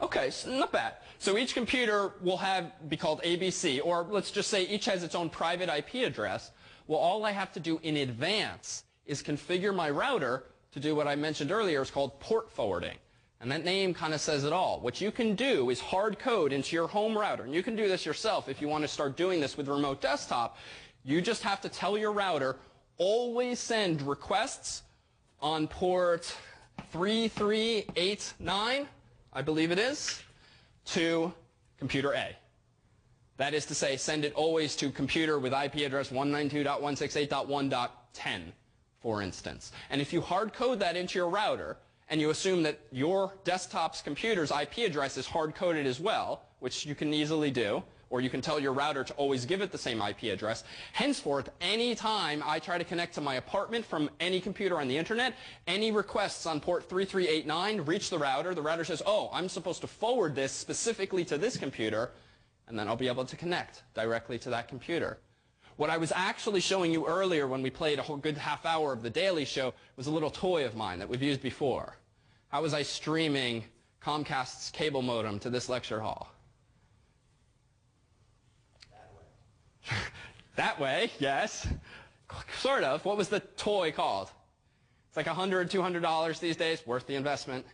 Okay, so not bad. So each computer will be called ABC, or let's just say each has its own private IP address. Well, all I have to do in advance is configure my router to do what I mentioned earlier. It's called port forwarding. And that name kind of says it all. What you can do is hard code into your home router. And you can do this yourself if you want to start doing this with remote desktop. You just have to tell your router, always send requests on port 3389, I believe it is, to computer A. That is to say, send it always to computer with IP address 192.168.1.10, for instance. And if you hard code that into your router, and you assume that your desktop's computer's IP address is hard-coded as well, which you can easily do, or you can tell your router to always give it the same IP address. Henceforth, any time I try to connect to my apartment from any computer on the internet, any requests on port 3389 reach the router says, oh, I'm supposed to forward this specifically to this computer, and then I'll be able to connect directly to that computer. What I was actually showing you earlier when we played a whole good half hour of The Daily Show was a little toy of mine that we've used before. How was I streaming Comcast's cable modem to this lecture hall? That way. That way, yes. Sort of. What was the toy called? It's like $100, $200 these days. Worth the investment.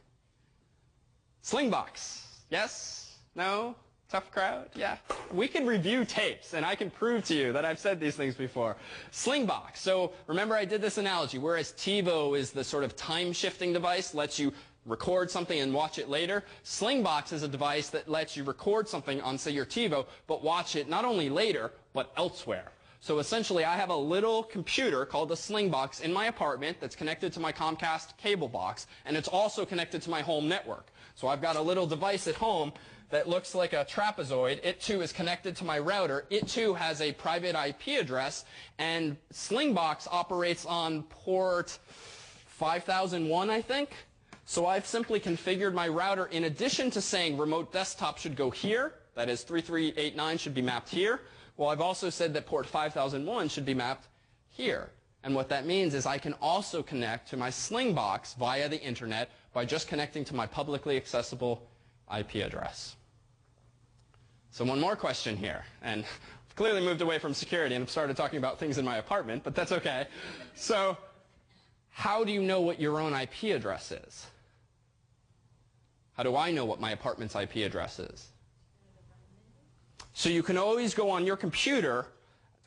Slingbox. Yes? No? Tough crowd? Yeah. We can review tapes, and I can prove to you that I've said these things before. Slingbox. So remember I did this analogy. Whereas TiVo is the sort of time-shifting device, lets you record something and watch it later. Slingbox is a device that lets you record something on, say, your TiVo, but watch it not only later, but elsewhere. So essentially, I have a little computer called a Slingbox in my apartment that's connected to my Comcast cable box, and it's also connected to my home network. So I've got a little device at home that looks like a trapezoid. It too is connected to my router. It too has a private IP address, and Slingbox operates on port 5001, I think. So I've simply configured my router, in addition to saying remote desktop should go here, that is 3389 should be mapped here. Well, I've also said that port 5001 should be mapped here. And what that means is I can also connect to my Slingbox via the internet by just connecting to my publicly accessible IP address. So one more question here, and I've clearly moved away from security and have started talking about things in my apartment, but that's okay. So how do you know what your own IP address is? How do I know what my apartment's IP address is? So you can always go on your computer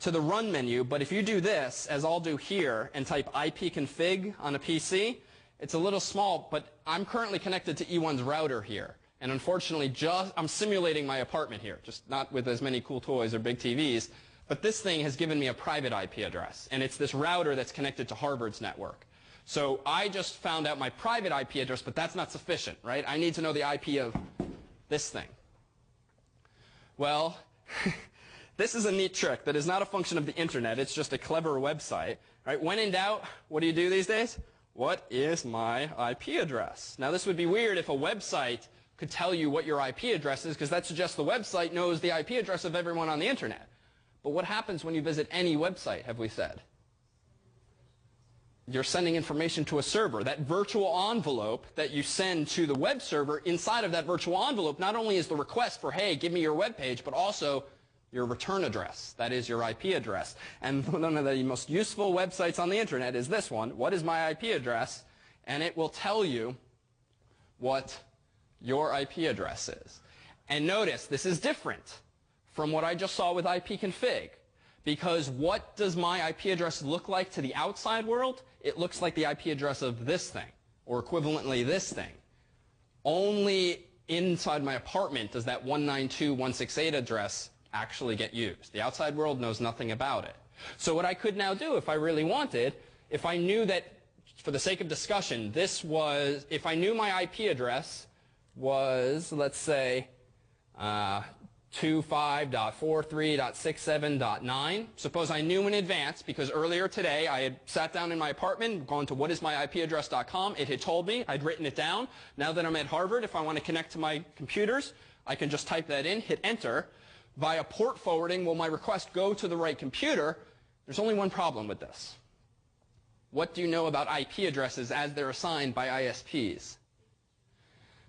to the run menu, but if you do this, as I'll do here, and type ipconfig on a PC, it's a little small, but I'm currently connected to E1's router here. And unfortunately, I'm simulating my apartment here, just not with as many cool toys or big TVs. But this thing has given me a private IP address, and it's this router that's connected to Harvard's network. So I just found out my private IP address, but that's not sufficient, right? I need to know the IP of this thing. Well, This is a neat trick that is not a function of the internet. It's just a clever website. Right? When in doubt, what do you do these days? What is my IP address? Now, this would be weird if a website could tell you what your IP address is, because that suggests the website knows the IP address of everyone on the internet. But what happens when you visit any website, have we said? You're sending information to a server. That virtual envelope that you send to the web server, inside of that virtual envelope, not only is the request for, hey, give me your web page, but also your return address. That is your IP address. And one of the most useful websites on the internet is this one. What is my IP address? And it will tell you what your IP address is. And notice, this is different from what I just saw with ipconfig. Because what does my IP address look like to the outside world? It looks like the IP address of this thing, or equivalently this thing. Only inside my apartment does that 192.168 address actually get used. The outside world knows nothing about it. So what I could now do, if I really wanted, if I knew that, for the sake of discussion, if I knew my IP address was, let's say, 25.43.67.9. Suppose I knew in advance, because earlier today I had sat down in my apartment, gone to whatismyipaddress.com. It had told me, I'd written it down. Now that I'm at Harvard, if I want to connect to my computers, I can just type that in, hit enter. Via port forwarding, will my request go to the right computer? There's only one problem with this. What do you know about IP addresses as they're assigned by ISPs?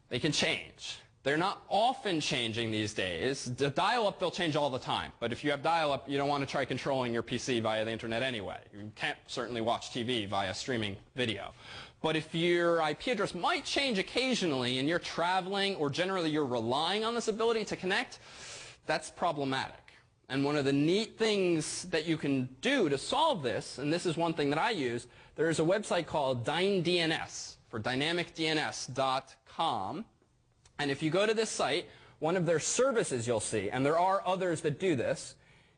They can change. They're not often changing these days. The dial-up, they'll change all the time. But if you have dial-up, you don't want to try controlling your PC via the internet anyway. You can't certainly watch TV via streaming video. But if your IP address might change occasionally and you're traveling, or generally you're relying on this ability to connect, that's problematic. And one of the neat things that you can do to solve this, and this is one thing that I use, there's a website called DynDNS, for dynamicdns.com. And if you go to this site, one of their services you'll see, and there are others that do this,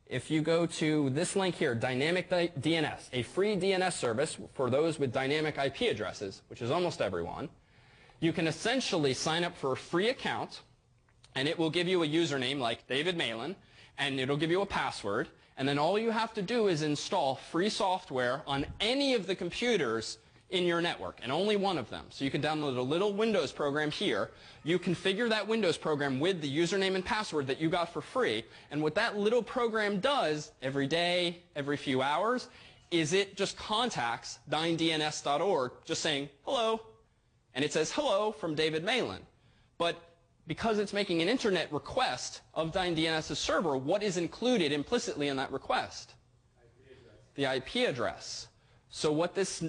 if you go to this link here, Dynamic DNS, a free DNS service for those with dynamic IP addresses, which is almost everyone, you can essentially sign up for a free account, and it will give you a username like David Malin, and it'll give you a password, and then all you have to do is install free software on any of the computers in your network, and only one of them. So you can download a little Windows program here. You configure that Windows program with the username and password that you got for free, and what that little program does every day, every few hours, is it just contacts dyndns.org just saying, hello, and it says hello from David Malin. But because it's making an internet request of DynDNS's server, what is included implicitly in that request? The IP address. So what this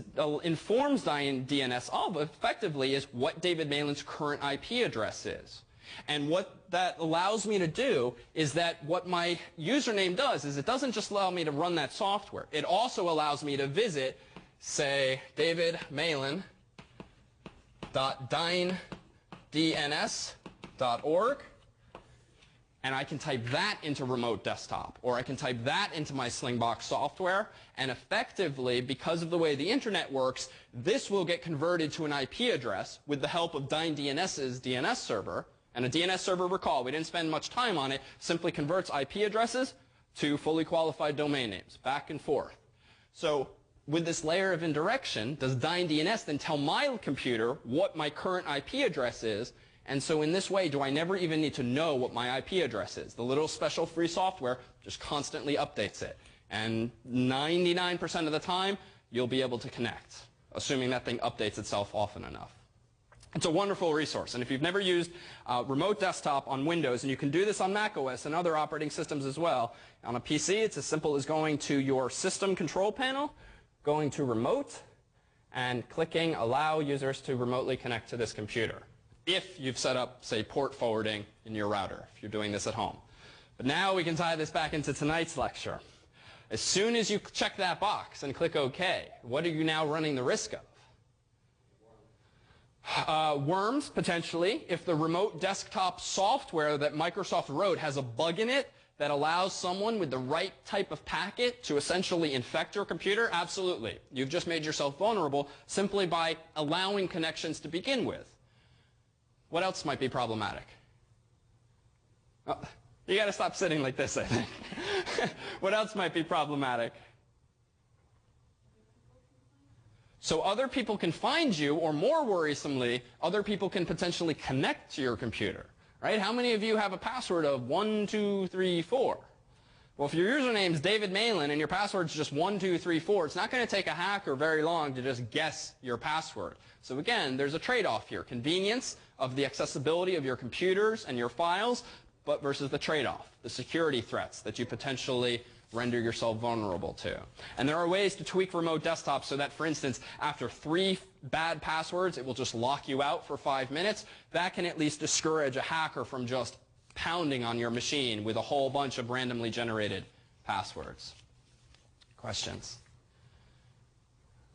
informs DynDNS of effectively is what David Malin's current IP address is. And what that allows me to do is that what my username does is it doesn't just allow me to run that software. It also allows me to visit, say, davidmalin.dyndns.org, and I can type that into remote desktop, or I can type that into my Slingbox software, and effectively, because of the way the internet works, this will get converted to an IP address with the help of DynDNS's DNS server. And a DNS server, recall, we didn't spend much time on it, simply converts IP addresses to fully qualified domain names, back and forth. So with this layer of indirection, does DynDNS then tell my computer what my current IP address is? And so in this way, do I never even need to know what my IP address is? The little special free software just constantly updates it. And 99% of the time, you'll be able to connect, assuming that thing updates itself often enough. It's a wonderful resource. And if you've never used remote desktop on Windows, and you can do this on macOS and other operating systems as well, on a PC, it's as simple as going to your system control panel, going to remote, and clicking allow users to remotely connect to this computer. If you've set up, say, port forwarding in your router, if you're doing this at home. But now we can tie this back into tonight's lecture. As soon as you check that box and click OK, what are you now running the risk of? Worms, potentially. If the remote desktop software that Microsoft wrote has a bug in it that allows someone with the right type of packet to essentially infect your computer, absolutely. You've just made yourself vulnerable simply by allowing connections to begin with. What else might be problematic? Oh, you got to stop sitting like this, I think. What else might be problematic? So other people can find you, or more worrisomely, other people can potentially connect to your computer, right? How many of you have a password of 1234? Well, if your username is David Malin and your password's just 1234, it's not going to take a hacker very long to just guess your password. So again, there's a trade-off here. Convenience of the accessibility of your computers and your files, but versus the trade-off, the security threats that you potentially render yourself vulnerable to. And there are ways to tweak remote desktops so that, for instance, after 3 bad passwords, it will just lock you out for 5 minutes. That can at least discourage a hacker from just pounding on your machine with a whole bunch of randomly generated passwords. Questions?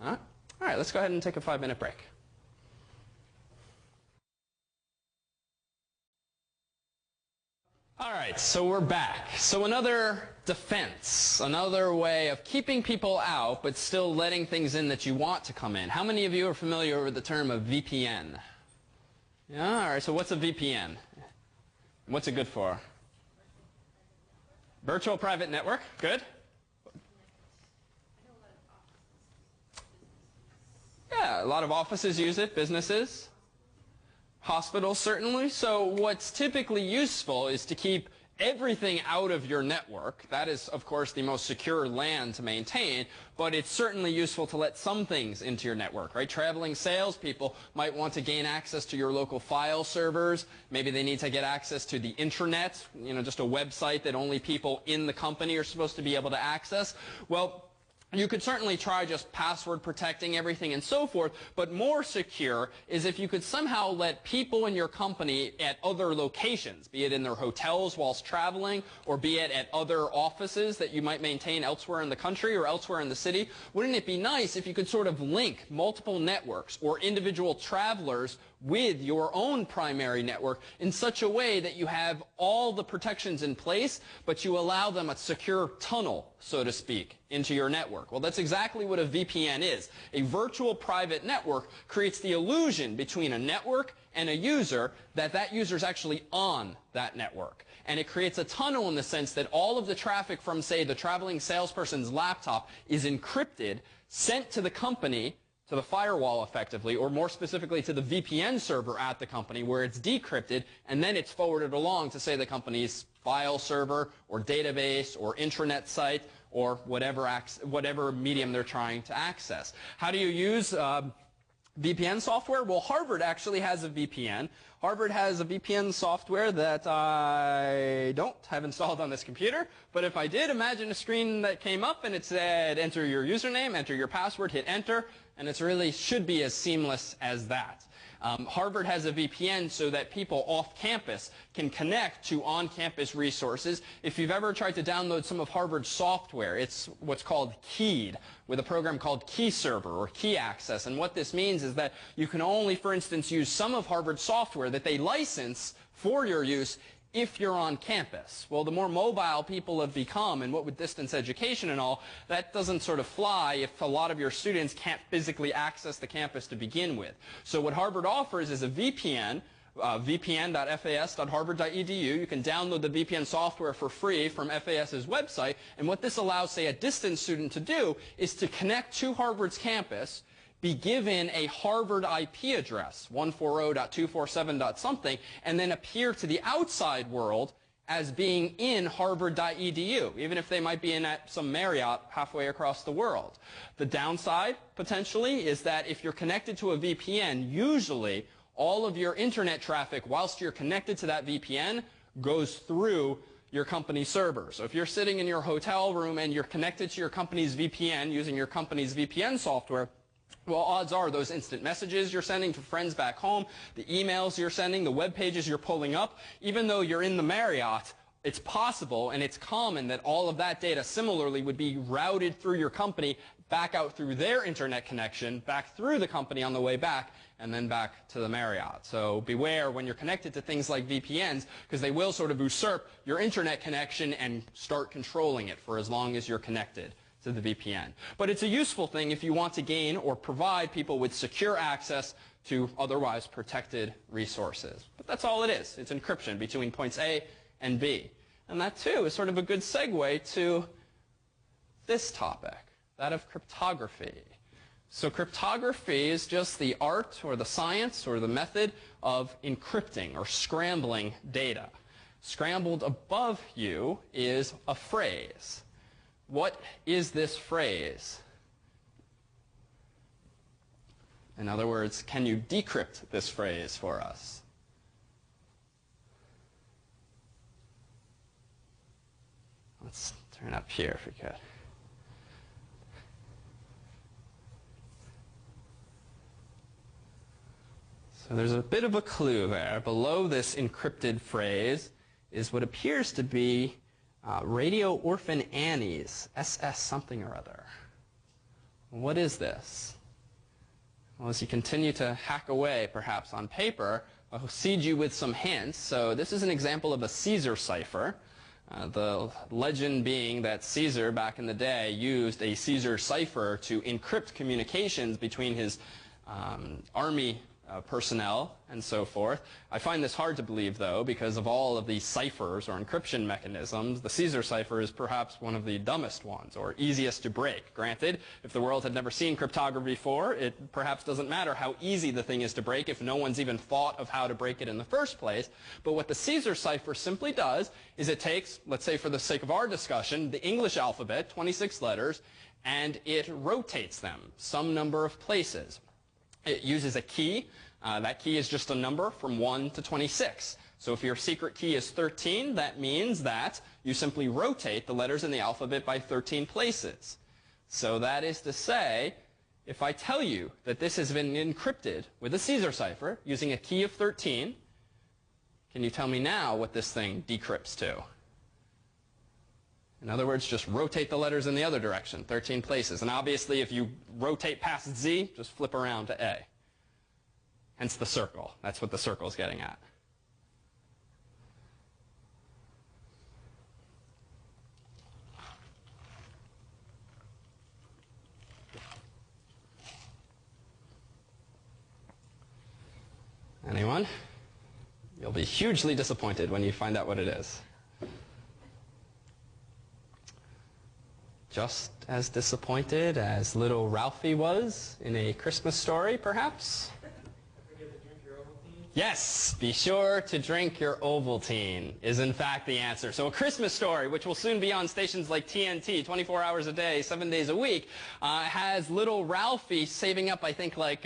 All right, let's go ahead and take a 5-minute break. All right, so we're back. So another defense, another way of keeping people out but still letting things in that you want to come in. How many of you are familiar with the term of VPN? Yeah, all right, so what's a VPN? What's it good for? Virtual private network, good. Yeah, a lot of offices use it, businesses. Hospitals, certainly. So what's typically useful is to keep everything out of your network. That is, of course, the most secure LAN to maintain, but it's certainly useful to let some things into your network, right? Traveling salespeople might want to gain access to your local file servers. Maybe they need to get access to the intranet, just a website that only people in the company are supposed to be able to access. Well, you could certainly try just password protecting everything and so forth, but more secure is if you could somehow let people in your company at other locations, be it in their hotels whilst traveling, or be it at other offices that you might maintain elsewhere in the country or elsewhere in the city. Wouldn't it be nice if you could sort of link multiple networks or individual travelers with your own primary network in such a way that you have all the protections in place, but you allow them a secure tunnel, so to speak, into your network? Well, that's exactly what a VPN is. A virtual private network creates the illusion between a network and a user that that user is actually on that network. And it creates a tunnel in the sense that all of the traffic from, say, the traveling salesperson's laptop is encrypted, sent to the company, to the firewall effectively, or more specifically to the VPN server at the company where it's decrypted, and then it's forwarded along to, say, the company's file server or database or intranet site or whatever medium they're trying to access. How do you use VPN software? Well, Harvard actually has a VPN. Harvard has a VPN software that I don't have installed on this computer, but if I did, imagine a screen that came up and it said, enter your username, enter your password, hit enter, and it really should be as seamless as that. Harvard has a VPN so that people off campus can connect to on-campus resources. If you've ever tried to download some of Harvard's software, it's what's called keyed with a program called Key Server or Key Access. And what this means is that you can only, for instance, use some of Harvard's software that they license for your use if you're on campus. Well, the more mobile people have become, and what with distance education and all, that doesn't sort of fly if a lot of your students can't physically access the campus to begin with. So what Harvard offers is a VPN, vpn.fas.harvard.edu. You can download the VPN software for free from FAS's website, and what this allows, say, a distance student to do is to connect to Harvard's campus, be given a Harvard IP address, 140.247.something, and then appear to the outside world as being in harvard.edu, even if they might be in at some Marriott halfway across the world. The downside, potentially, is that if you're connected to a VPN, usually all of your internet traffic, whilst you're connected to that VPN, goes through your company server. So if you're sitting in your hotel room and you're connected to your company's VPN using your company's VPN software, well, odds are those instant messages you're sending to friends back home, the emails you're sending, the web pages you're pulling up, even though you're in the Marriott, it's possible and it's common that all of that data similarly would be routed through your company back out through their internet connection, back through the company on the way back, and then back to the Marriott. So beware when you're connected to things like VPNs, because they will sort of usurp your internet connection and start controlling it for as long as you're connected to the VPN. But it's a useful thing if you want to gain or provide people with secure access to otherwise protected resources. But that's all it is. It's encryption between points A and B. And that, too, is sort of a good segue to this topic, that of cryptography. So cryptography is just the art or the science or the method of encrypting or scrambling data. Scrambled above you is a phrase. What is this phrase? In other words, can you decrypt this phrase for us? Let's turn up here if we could. So there's a bit of a clue there. Below this encrypted phrase is what appears to be Radio Orphan Annie's SS something or other. What is this? Well, as you continue to hack away, perhaps, on paper, I'll seed you with some hints. So this is an example of a Caesar cipher. The legend being that Caesar, back in the day, used a Caesar cipher to encrypt communications between his army personnel and so forth. I find this hard to believe, though, because of all of these ciphers or encryption mechanisms. The Caesar cipher is perhaps one of the dumbest ones or easiest to break. Granted, if the world had never seen cryptography before, it perhaps doesn't matter how easy the thing is to break if no one's even thought of how to break it in the first place. But what the Caesar cipher simply does is it takes, let's say for the sake of our discussion, the English alphabet, 26 letters, and it rotates them some number of places. It uses a key. That key is just a number from 1 to 26. So if your secret key is 13, that means that you simply rotate the letters in the alphabet by 13 places. So that is to say, if I tell you that this has been encrypted with a Caesar cipher using a key of 13, can you tell me now what this thing decrypts to? In other words, just rotate the letters in the other direction, 13 places. And obviously, if you rotate past Z, just flip around to A. Hence the circle. That's what the circle is getting at. Anyone? You'll be hugely disappointed when you find out what it is. Just as disappointed as little Ralphie was in A Christmas Story, perhaps? Yes, be sure to drink your Ovaltine is in fact the answer. So A Christmas Story, which will soon be on stations like TNT, 24 hours a day, 7 days a week, has little Ralphie saving up, I think, like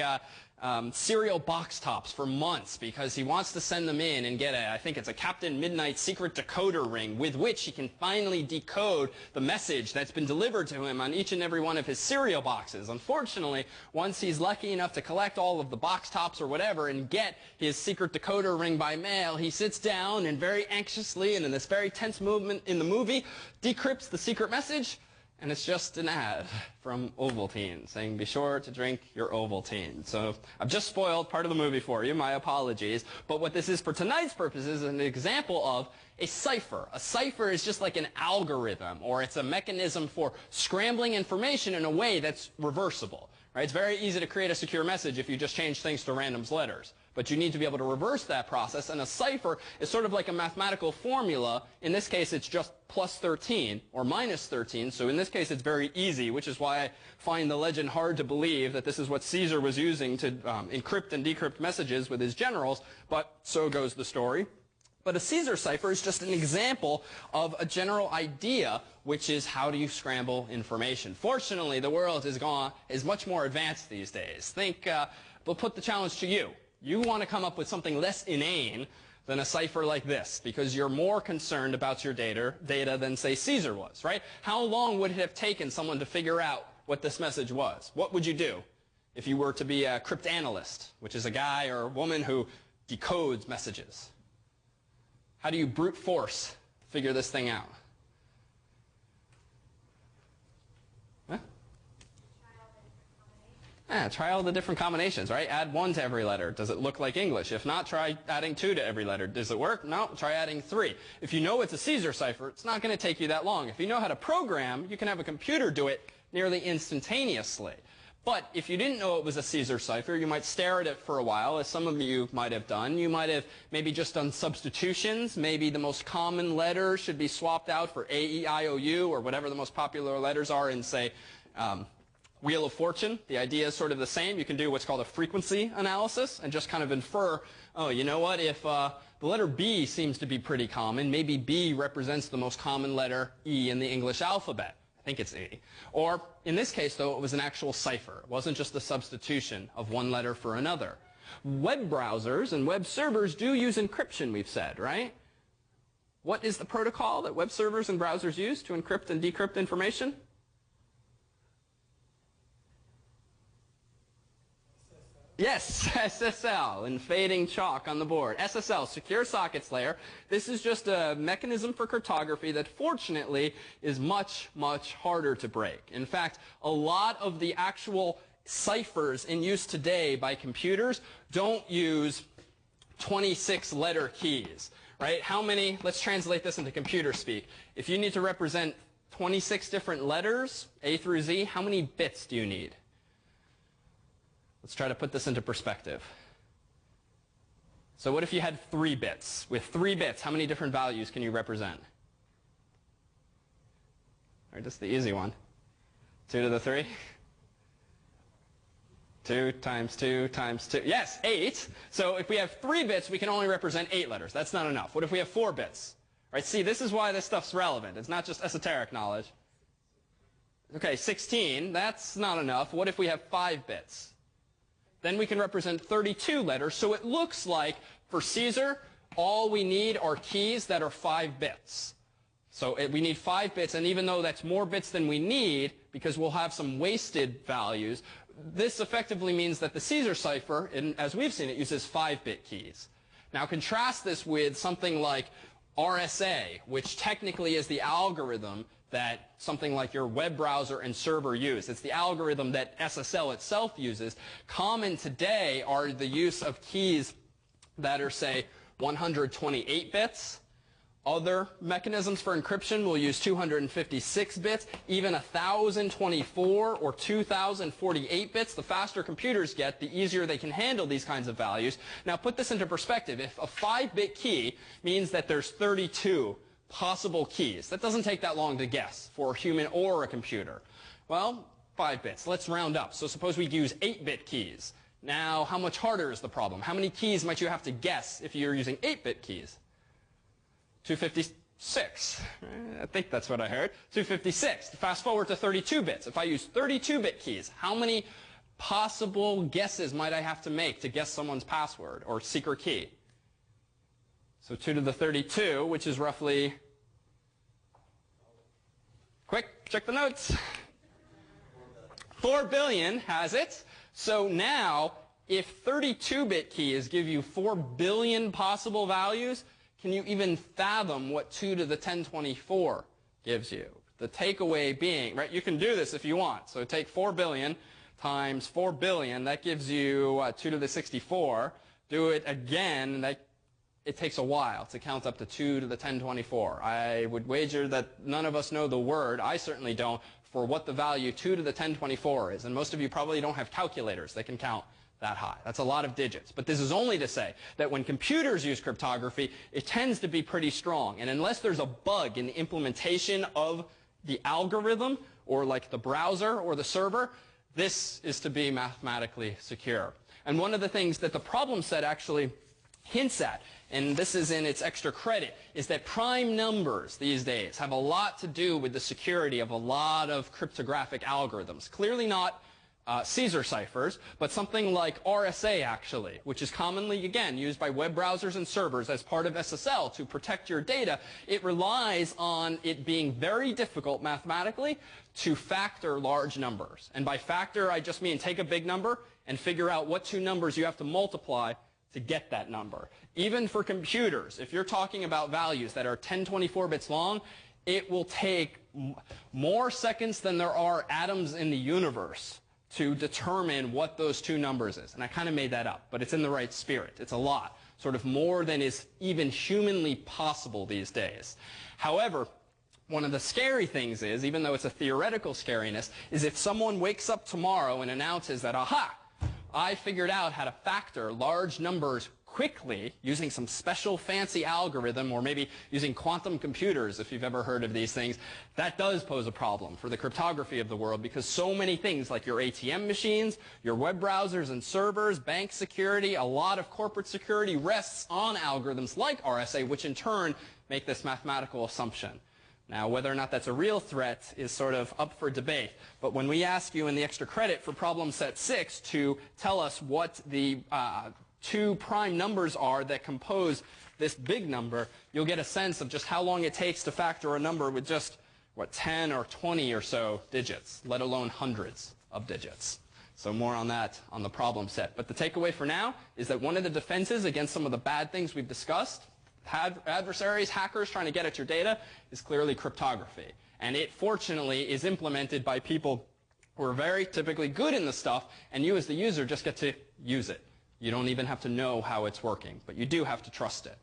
cereal box tops for months because he wants to send them in and get I think it's a Captain Midnight secret decoder ring with which he can finally decode the message that's been delivered to him on each and every one of his cereal boxes. Unfortunately, once he's lucky enough to collect all of the box tops or whatever and get his secret decoder ring by mail, he sits down and very anxiously and in this very tense movement in the movie decrypts the secret message. And it's just an ad from Ovaltine saying, be sure to drink your Ovaltine. So I've just spoiled part of the movie for you. My apologies. But what this is for tonight's purposes is an example of a cipher. A cipher is just like an algorithm, or it's a mechanism for scrambling information in a way that's reversible. Right? It's very easy to create a secure message if you just change things to randoms letters. But you need to be able to reverse that process, and a cipher is sort of like a mathematical formula. In this case, it's just plus 13 or minus 13, so in this case it's very easy, which is why I find the legend hard to believe that this is what Caesar was using to encrypt and decrypt messages with his generals, but so goes the story. But a Caesar cipher is just an example of a general idea, which is how do you scramble information. Fortunately, the world is much more advanced these days. We'll put the challenge to you. You want to come up with something less inane than a cipher like this because you're more concerned about your data than, say, Caesar was, right? How long would it have taken someone to figure out what this message was? What would you do if you were to be a cryptanalyst, which is a guy or a woman who decodes messages? How do you brute force figure this thing out? Try all the different combinations, right? Add 1 to every letter. Does it look like English? If not, try adding 2 to every letter. Does it work? No, try adding 3. If you know it's a Caesar cipher, it's not going to take you that long. If you know how to program, you can have a computer do it nearly instantaneously. But if you didn't know it was a Caesar cipher, you might stare at it for a while, as some of you might have done. You might have maybe just done substitutions. Maybe the most common letter should be swapped out for A, E, I, O, U, or whatever the most popular letters are in, say, Wheel of Fortune. The idea is sort of the same. You can do what's called a frequency analysis and just kind of infer, oh, you know what, if the letter B seems to be pretty common, maybe B represents the most common letter E in the English alphabet. I think it's E. Or in this case, though, it was an actual cipher. It wasn't just a substitution of one letter for another. Web browsers and web servers do use encryption, we've said, right? What is the protocol that web servers and browsers use to encrypt and decrypt information? Yes, SSL, in fading chalk on the board. SSL, Secure Sockets Layer. This is just a mechanism for cryptography that fortunately is much, much harder to break. In fact, a lot of the actual ciphers in use today by computers don't use 26-letter keys, right? How many, let's translate this into computer speak. If you need to represent 26 different letters, A through Z, how many bits do you need? Let's try to put this into perspective. So what if you had 3 bits? With 3 bits, how many different values can you represent? All right, just the easy one. 2 to the 3? 2 times 2 times 2. Yes, 8. So if we have 3 bits, we can only represent 8 letters. That's not enough. What if we have 4 bits? All right, see, this is why this stuff's relevant. It's not just esoteric knowledge. Okay, 16. That's not enough. What if we have 5 bits? Then we can represent 32 letters. So it looks like for Caesar, all we need are keys that are 5 bits. So we need 5 bits, and even though that's more bits than we need, because we'll have some wasted values, this effectively means that the Caesar cipher, as we've seen it, uses 5-bit keys. Now contrast this with something like RSA, which technically is the algorithm that something like your web browser and server use. It's the algorithm that SSL itself uses. Common today are the use of keys that are, say, 128 bits. Other mechanisms for encryption will use 256 bits, even 1024 or 2048 bits. The faster computers get, the easier they can handle these kinds of values. Now put this into perspective. If a 5-bit key means that there's 32 possible keys, that doesn't take that long to guess for a human or a computer. Well, 5 bits. Let's round up. So suppose we use 8-bit keys. Now, how much harder is the problem? How many keys might you have to guess if you're using 8-bit keys? 256. I think that's what I heard. 256. Fast forward to 32 bits. If I use 32-bit keys, how many possible guesses might I have to make to guess someone's password or secret key? So 2 to the 32, which is roughly, quick, check the notes. 4 billion has it. So now, if 32-bit keys give you 4 billion possible values, can you even fathom what 2 to the 1024 gives you? The takeaway being, right, you can do this if you want. So take 4 billion times 4 billion, that gives you 2 to the 64. Do it again, it takes a while to count up to 2 to the 1024. I would wager that none of us know the word, I certainly don't, for what the value 2 to the 1024 is. And most of you probably don't have calculators that can count that high. That's a lot of digits. But this is only to say that when computers use cryptography, it tends to be pretty strong. And unless there's a bug in the implementation of the algorithm, or like the browser or the server, this is to be mathematically secure. And one of the things that the problem set actually hints at, and this is in its extra credit, is that prime numbers these days have a lot to do with the security of a lot of cryptographic algorithms. Clearly not Caesar ciphers, but something like RSA actually, which is commonly, again, used by web browsers and servers as part of SSL to protect your data. It relies on it being very difficult mathematically to factor large numbers. And by factor, I just mean take a big number and figure out what 2 numbers you have to multiply to get that number. Even for computers, if you're talking about values that are 1024 bits long, it will take more seconds than there are atoms in the universe to determine what those 2 numbers is. And I kind of made that up, but it's in the right spirit. It's a lot, sort of more than is even humanly possible these days. However, one of the scary things is, even though it's a theoretical scariness, is if someone wakes up tomorrow and announces that, aha, I figured out how to factor large numbers quickly using some special fancy algorithm, or maybe using quantum computers, if you've ever heard of these things, that does pose a problem for the cryptography of the world, because so many things like your ATM machines, your web browsers and servers, bank security, a lot of corporate security rests on algorithms like RSA, which in turn make this mathematical assumption. Now, whether or not that's a real threat is sort of up for debate. But when we ask you in the extra credit for problem set 6 to tell us what the two prime numbers are that compose this big number, you'll get a sense of just how long it takes to factor a number with just, 10 or 20 or so digits, let alone hundreds of digits. So more on that on the problem set. But the takeaway for now is that one of the defenses against some of the bad things we've discussed, adversaries, hackers trying to get at your data, is clearly cryptography. And it, fortunately, is implemented by people who are very typically good in the stuff, and you as the user just get to use it. You don't even have to know how it's working, but you do have to trust it.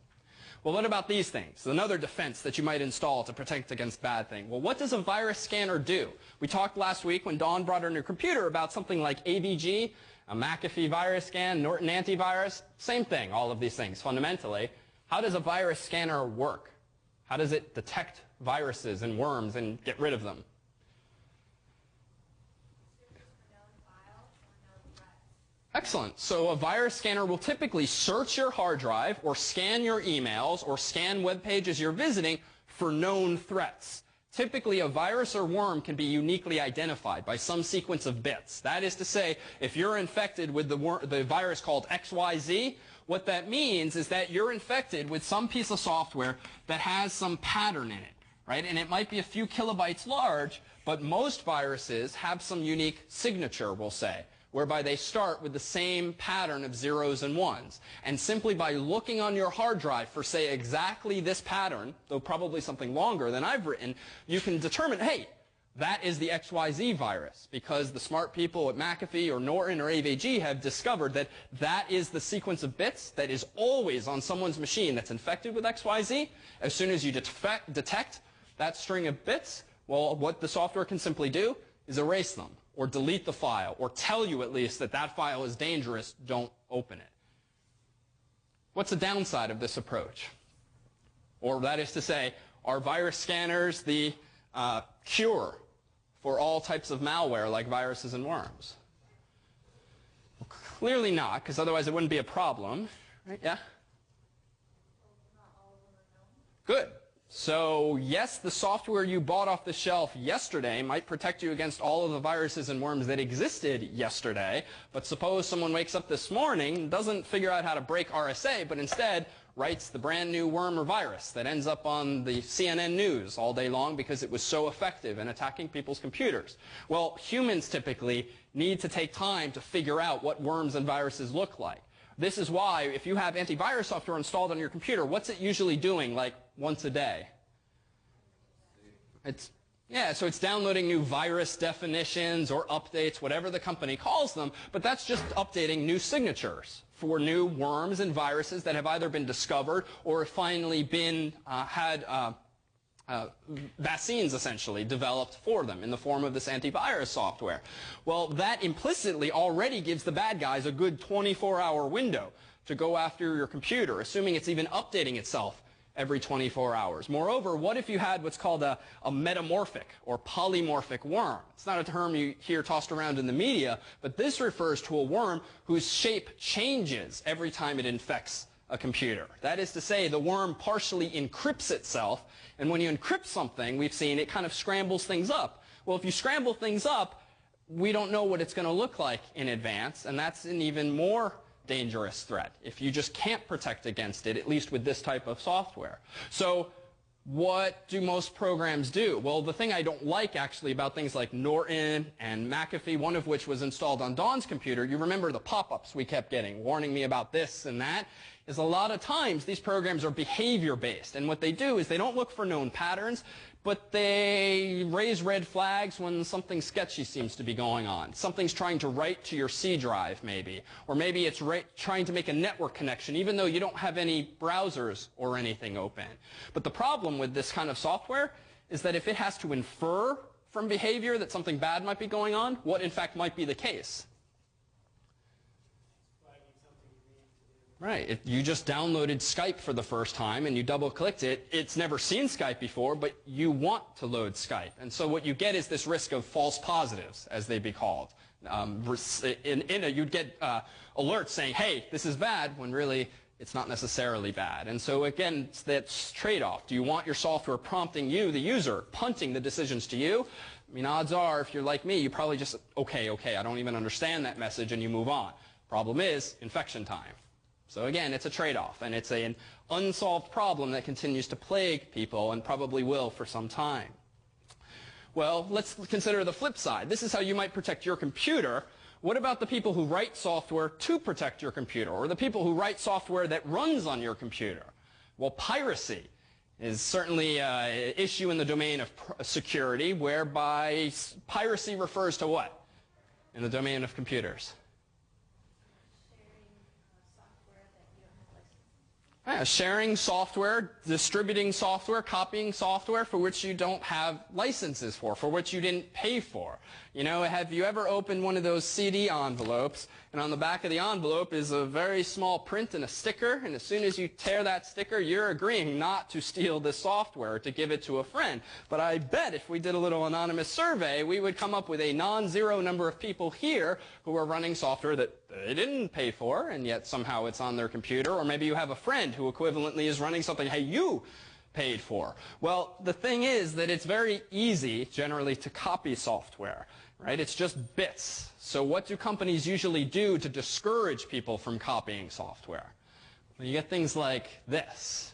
Well, what about these things? Another defense that you might install to protect against bad things. Well, what does a virus scanner do? We talked last week when Dawn brought her new computer about something like AVG, a McAfee virus scan, Norton antivirus. Same thing, all of these things, fundamentally. How does a virus scanner work? How does it detect viruses and worms and get rid of them? Excellent. So a virus scanner will typically search your hard drive or scan your emails or scan web pages you're visiting for known threats. Typically, a virus or worm can be uniquely identified by some sequence of bits. That is to say, if you're infected with the virus called XYZ, what that means is that you're infected with some piece of software that has some pattern in it, right? And it might be a few kilobytes large, but most viruses have some unique signature, we'll say, whereby they start with the same pattern of zeros and ones. And simply by looking on your hard drive for, say, exactly this pattern, though probably something longer than I've written, you can determine, hey, that is the XYZ virus, because the smart people at McAfee or Norton or AVG have discovered that that is the sequence of bits that is always on someone's machine that's infected with XYZ. As soon as you detect that string of bits, well, what the software can simply do is erase them, or delete the file, or tell you at least that that file is dangerous, don't open it. What's the downside of this approach? Or that is to say, are virus scanners the cure for all types of malware like viruses and worms? Well, clearly not, because otherwise it wouldn't be a problem. Right? Yeah? Good. So yes, the software you bought off the shelf yesterday might protect you against all of the viruses and worms that existed yesterday, but suppose someone wakes up this morning and doesn't figure out how to break RSA, but instead writes the brand new worm or virus that ends up on the CNN news all day long because it was so effective in attacking people's computers. Well, humans typically need to take time to figure out what worms and viruses look like. This is why, if you have antivirus software installed on your computer, what's it usually doing, like, once a day? So it's downloading new virus definitions or updates, whatever the company calls them, but that's just updating new signatures for new worms and viruses that have either been discovered or have finally been vaccines essentially developed for them in the form of this antivirus software. Well, that implicitly already gives the bad guys a good 24-hour window to go after your computer, assuming it's even updating itself every 24 hours. Moreover, what if you had what's called a metamorphic or polymorphic worm? It's not a term you hear tossed around in the media, but this refers to a worm whose shape changes every time it infects a computer. That is to say, the worm partially encrypts itself, and when you encrypt something, we've seen it kind of scrambles things up. Well, if you scramble things up, we don't know what it's going to look like in advance, and that's an even more dangerous threat if you just can't protect against it, at least with this type of software. So what do most programs do? Well, the thing I don't like actually about things like Norton and McAfee, one of which was installed on Dawn's computer, you remember the pop-ups we kept getting warning me about this and that, is a lot of times these programs are behavior-based, and what they do is they don't look for known patterns, but they raise red flags when something sketchy seems to be going on. Something's trying to write to your C drive, maybe. Or maybe it's trying to make a network connection, even though you don't have any browsers or anything open. But the problem with this kind of software is that if it has to infer from behavior that something bad might be going on, what in fact might be the case. Right, if you just downloaded Skype for the first time and you double-clicked it, it's never seen Skype before, but you want to load Skype. And so what you get is this risk of false positives, as they be called. You'd get alerts saying, hey, this is bad, when really it's not necessarily bad. And so again, it's that trade-off. Do you want your software prompting you, the user, punting the decisions to you? I mean, odds are, if you're like me, you probably just, okay, I don't even understand that message, and you move on. Problem is, infection time. So again, it's a trade-off, and it's an unsolved problem that continues to plague people and probably will for some time. Well, let's consider the flip side. This is how you might protect your computer. What about the people who write software to protect your computer, or the people who write software that runs on your computer? Well, piracy is certainly an issue in the domain of security, whereby piracy refers to what in the domain of computers? Sharing software, distributing software, copying software for which you don't have licenses for which you didn't pay for. You know, have you ever opened one of those CD envelopes, and on the back of the envelope is a very small print and a sticker, and as soon as you tear that sticker, you're agreeing not to steal the software, to give it to a friend. But I bet if we did a little anonymous survey, we would come up with a non-zero number of people here who are running software that they didn't pay for, and yet somehow it's on their computer. Or maybe you have a friend who equivalently is running something, hey, you paid for. Well, the thing is that it's very easy, generally, to copy software, right? It's just bits. So what do companies usually do to discourage people from copying software? Well, you get things like this,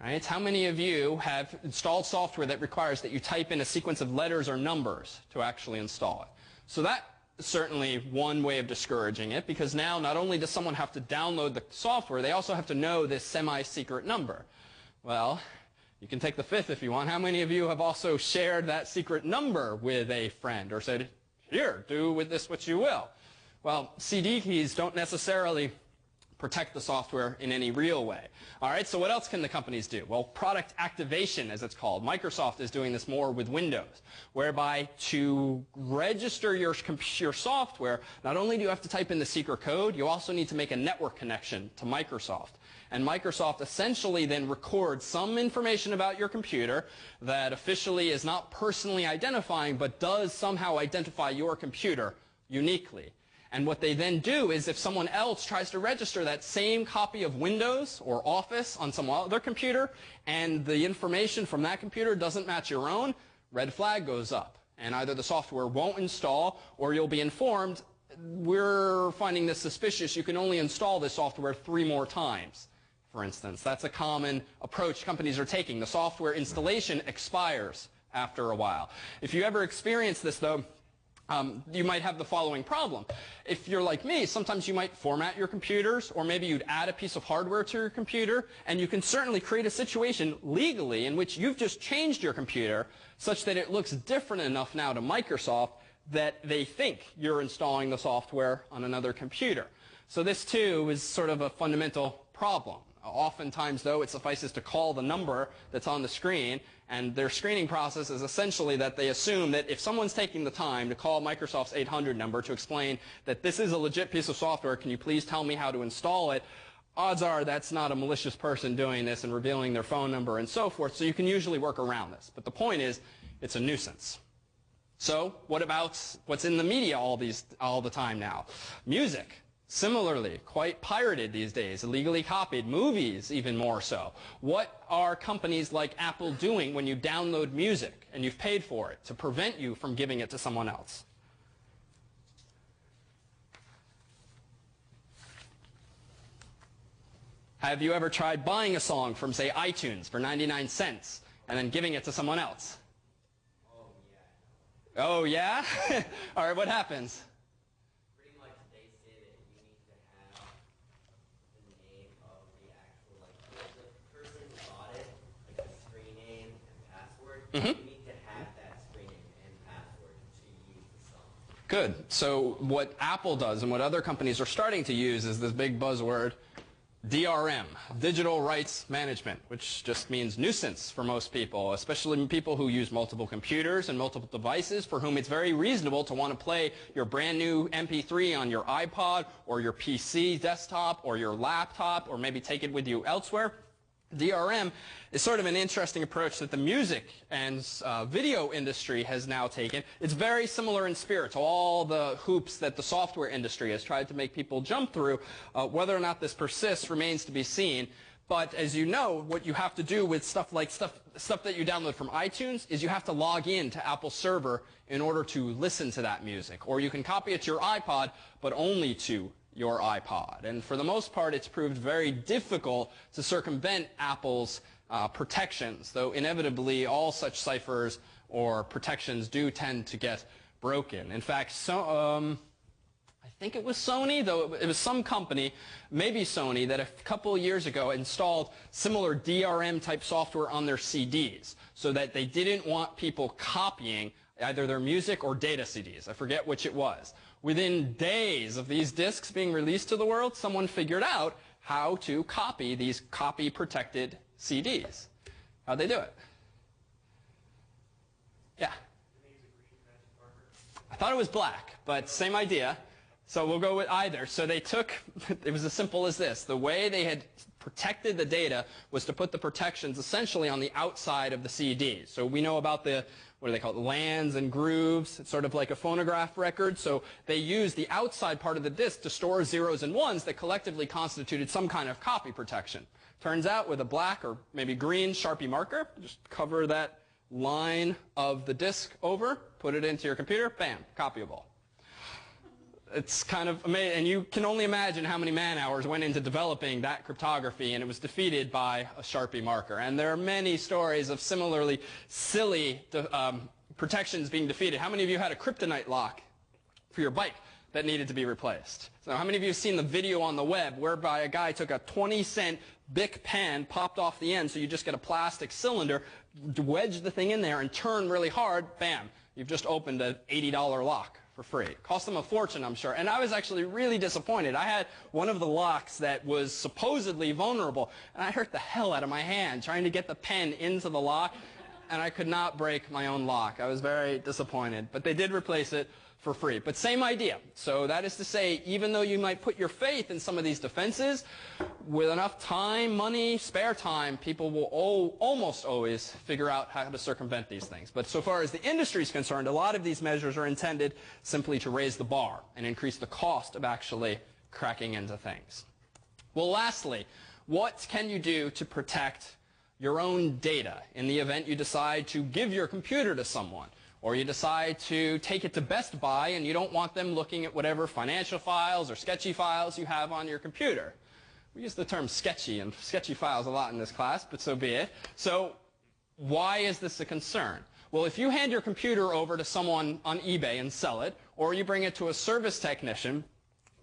right? How many of you have installed software that requires that you type in a sequence of letters or numbers to actually install it? So that is certainly one way of discouraging it, because now not only does someone have to download the software, they also have to know this semi-secret number. Well, you can take the fifth if you want. How many of you have also shared that secret number with a friend or said, here, do with this what you will? Well, CD keys don't necessarily protect the software in any real way. All right, so what else can the companies do? Well, product activation, as it's called. Microsoft is doing this more with Windows, whereby to register your software, not only do you have to type in the secret code, you also need to make a network connection to Microsoft. And Microsoft essentially then records some information about your computer that officially is not personally identifying, but does somehow identify your computer uniquely. And what they then do is if someone else tries to register that same copy of Windows or Office on some other computer, and the information from that computer doesn't match your own, red flag goes up. And either the software won't install, or you'll be informed, we're finding this suspicious, you can only install this software 3 more times. For instance, that's a common approach companies are taking. The software installation expires after a while. If you ever experience this, though, you might have the following problem. If you're like me, sometimes you might format your computers, or maybe you'd add a piece of hardware to your computer, and you can certainly create a situation legally in which you've just changed your computer such that it looks different enough now to Microsoft that they think you're installing the software on another computer. So this, too, is sort of a fundamental problem. Oftentimes, though, it suffices to call the number that's on the screen, and their screening process is essentially that they assume that if someone's taking the time to call Microsoft's 800 number to explain that this is a legit piece of software, can you please tell me how to install it, odds are that's not a malicious person doing this and revealing their phone number and so forth, so you can usually work around this. But the point is, it's a nuisance. So what about what's in the media all the time now? Music. Similarly, quite pirated these days, illegally copied, movies even more so. What are companies like Apple doing when you download music and you've paid for it to prevent you from giving it to someone else? Have you ever tried buying a song from, say, iTunes for 99 cents and then giving it to someone else? Oh, yeah? All right, what happens? Mm-hmm. You need to have that screen name and password to use the song. Good. So what Apple does and what other companies are starting to use is this big buzzword, DRM, Digital Rights Management, which just means nuisance for most people, especially people who use multiple computers and multiple devices, for whom it's very reasonable to want to play your brand new MP3 on your iPod or your PC desktop or your laptop, or maybe take it with you elsewhere. DRM is sort of an interesting approach that the music and video industry has now taken. It's very similar in spirit to all the hoops that the software industry has tried to make people jump through. Whether or not this persists remains to be seen. But as you know, what you have to do with stuff that you download from iTunes is you have to log in to Apple's server in order to listen to that music. Or you can copy it to your iPod, but only to your iPod. And for the most part, it's proved very difficult to circumvent Apple's protections, though inevitably all such ciphers or protections do tend to get broken. In fact, I think it was Sony, though it was some company, maybe Sony, that a couple of years ago installed similar DRM type software on their CDs so that they didn't want people copying either their music or data CDs. I forget which it was. Within days of these discs being released to the world, someone figured out how to copy these copy-protected CDs. How'd they do it? Yeah. I thought it was black, but same idea. So we'll go with either. So they took, it was as simple as this. The way they had protected the data was to put the protections essentially on the outside of the CD. So we know about the, what do they call it, lands and grooves. It's sort of like a phonograph record. So they used the outside part of the disc to store zeros and ones that collectively constituted some kind of copy protection. Turns out with a black or maybe green Sharpie marker, just cover that line of the disc over, put it into your computer, bam, copyable. It's kind of amazing, and you can only imagine how many man-hours went into developing that cryptography, and it was defeated by a Sharpie marker. And there are many stories of similarly silly protections being defeated. How many of you had a kryptonite lock for your bike that needed to be replaced? So how many of you have seen the video on the web whereby a guy took a 20-cent Bic pen, popped off the end, so you just get a plastic cylinder, wedge the thing in there, and turn really hard, bam, you've just opened an $80 lock for free. It cost them a fortune, I'm sure. And I was actually really disappointed. I had one of the locks that was supposedly vulnerable, and I hurt the hell out of my hand trying to get the pen into the lock, and I could not break my own lock. I was very disappointed. But they did replace it for free. But same idea. So that is to say, even though you might put your faith in some of these defenses, with enough time, money, spare time, people will almost always figure out how to circumvent these things. But so far as the industry is concerned, a lot of these measures are intended simply to raise the bar and increase the cost of actually cracking into things. Well, lastly, what can you do to protect your own data in the event you decide to give your computer to someone? Or you decide to take it to Best Buy and you don't want them looking at whatever financial files or sketchy files you have on your computer. We use the term sketchy and sketchy files a lot in this class, but so be it. So why is this a concern? Well, if you hand your computer over to someone on eBay and sell it, or you bring it to a service technician,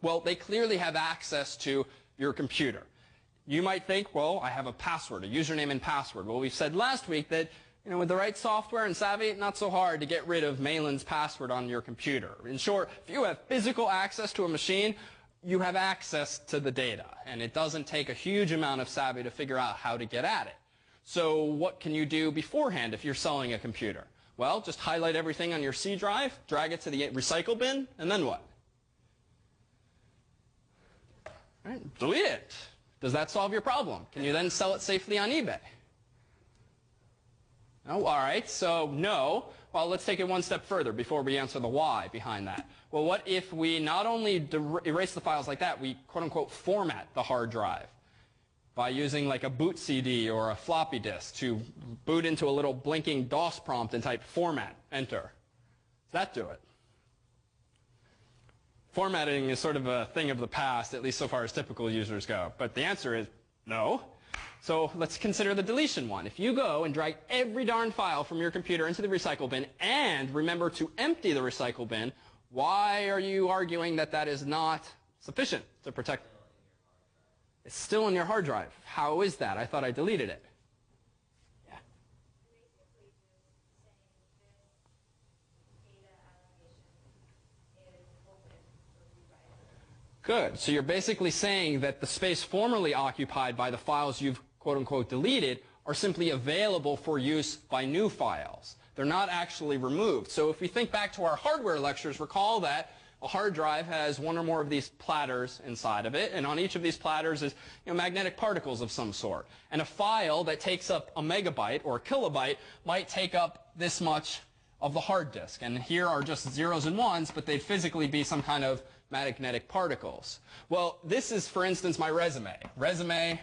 well, they clearly have access to your computer. You might think, well, I have a password, a username and password. Well, we said last week that with the right software and savvy, not so hard to get rid of Malin's password on your computer. In short, if you have physical access to a machine, you have access to the data. And it doesn't take a huge amount of savvy to figure out how to get at it. So what can you do beforehand if you're selling a computer? Well, just highlight everything on your C drive, drag it to the recycle bin, and then what? All right, delete it. Does that solve your problem? Can you then sell it safely on eBay? Oh, all right, so no. Well, let's take it one step further before we answer the why behind that. Well, what if we not only erase the files like that, we quote-unquote format the hard drive by using like a boot CD or a floppy disk to boot into a little blinking DOS prompt and type format, enter. Does that do it? Formatting is sort of a thing of the past, at least so far as typical users go. But the answer is no. So let's consider the deletion one. If you go and drag every darn file from your computer into the recycle bin and remember to empty the recycle bin, why are you arguing that that is not sufficient to protect? It's still in your hard drive. How is that? I thought I deleted it. Yeah. Good. So you're basically saying that the space formerly occupied by the files you've quote-unquote deleted are simply available for use by new files. They're not actually removed. So if we think back to our hardware lectures, recall that a hard drive has one or more of these platters inside of it, and on each of these platters is magnetic particles of some sort. And a file that takes up a megabyte or a kilobyte might take up this much of the hard disk. And here are just zeros and ones, but they'd physically be some kind of magnetic particles. Well, this is, for instance, my resume. Resume.doc.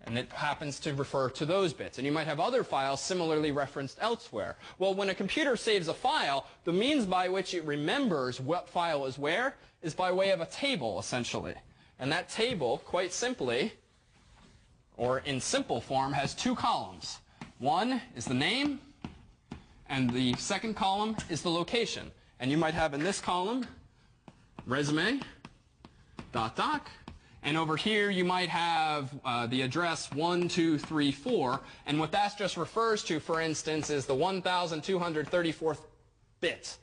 And it happens to refer to those bits. And you might have other files similarly referenced elsewhere. Well, when a computer saves a file, the means by which it remembers what file is where is by way of a table, essentially. And that table, quite simply, or in simple form, has two columns. One is the name, and the second column is the location. And you might have in this column, resume.doc. And over here, you might have the address 1234. And what that just refers to, for instance, is the 1234th bit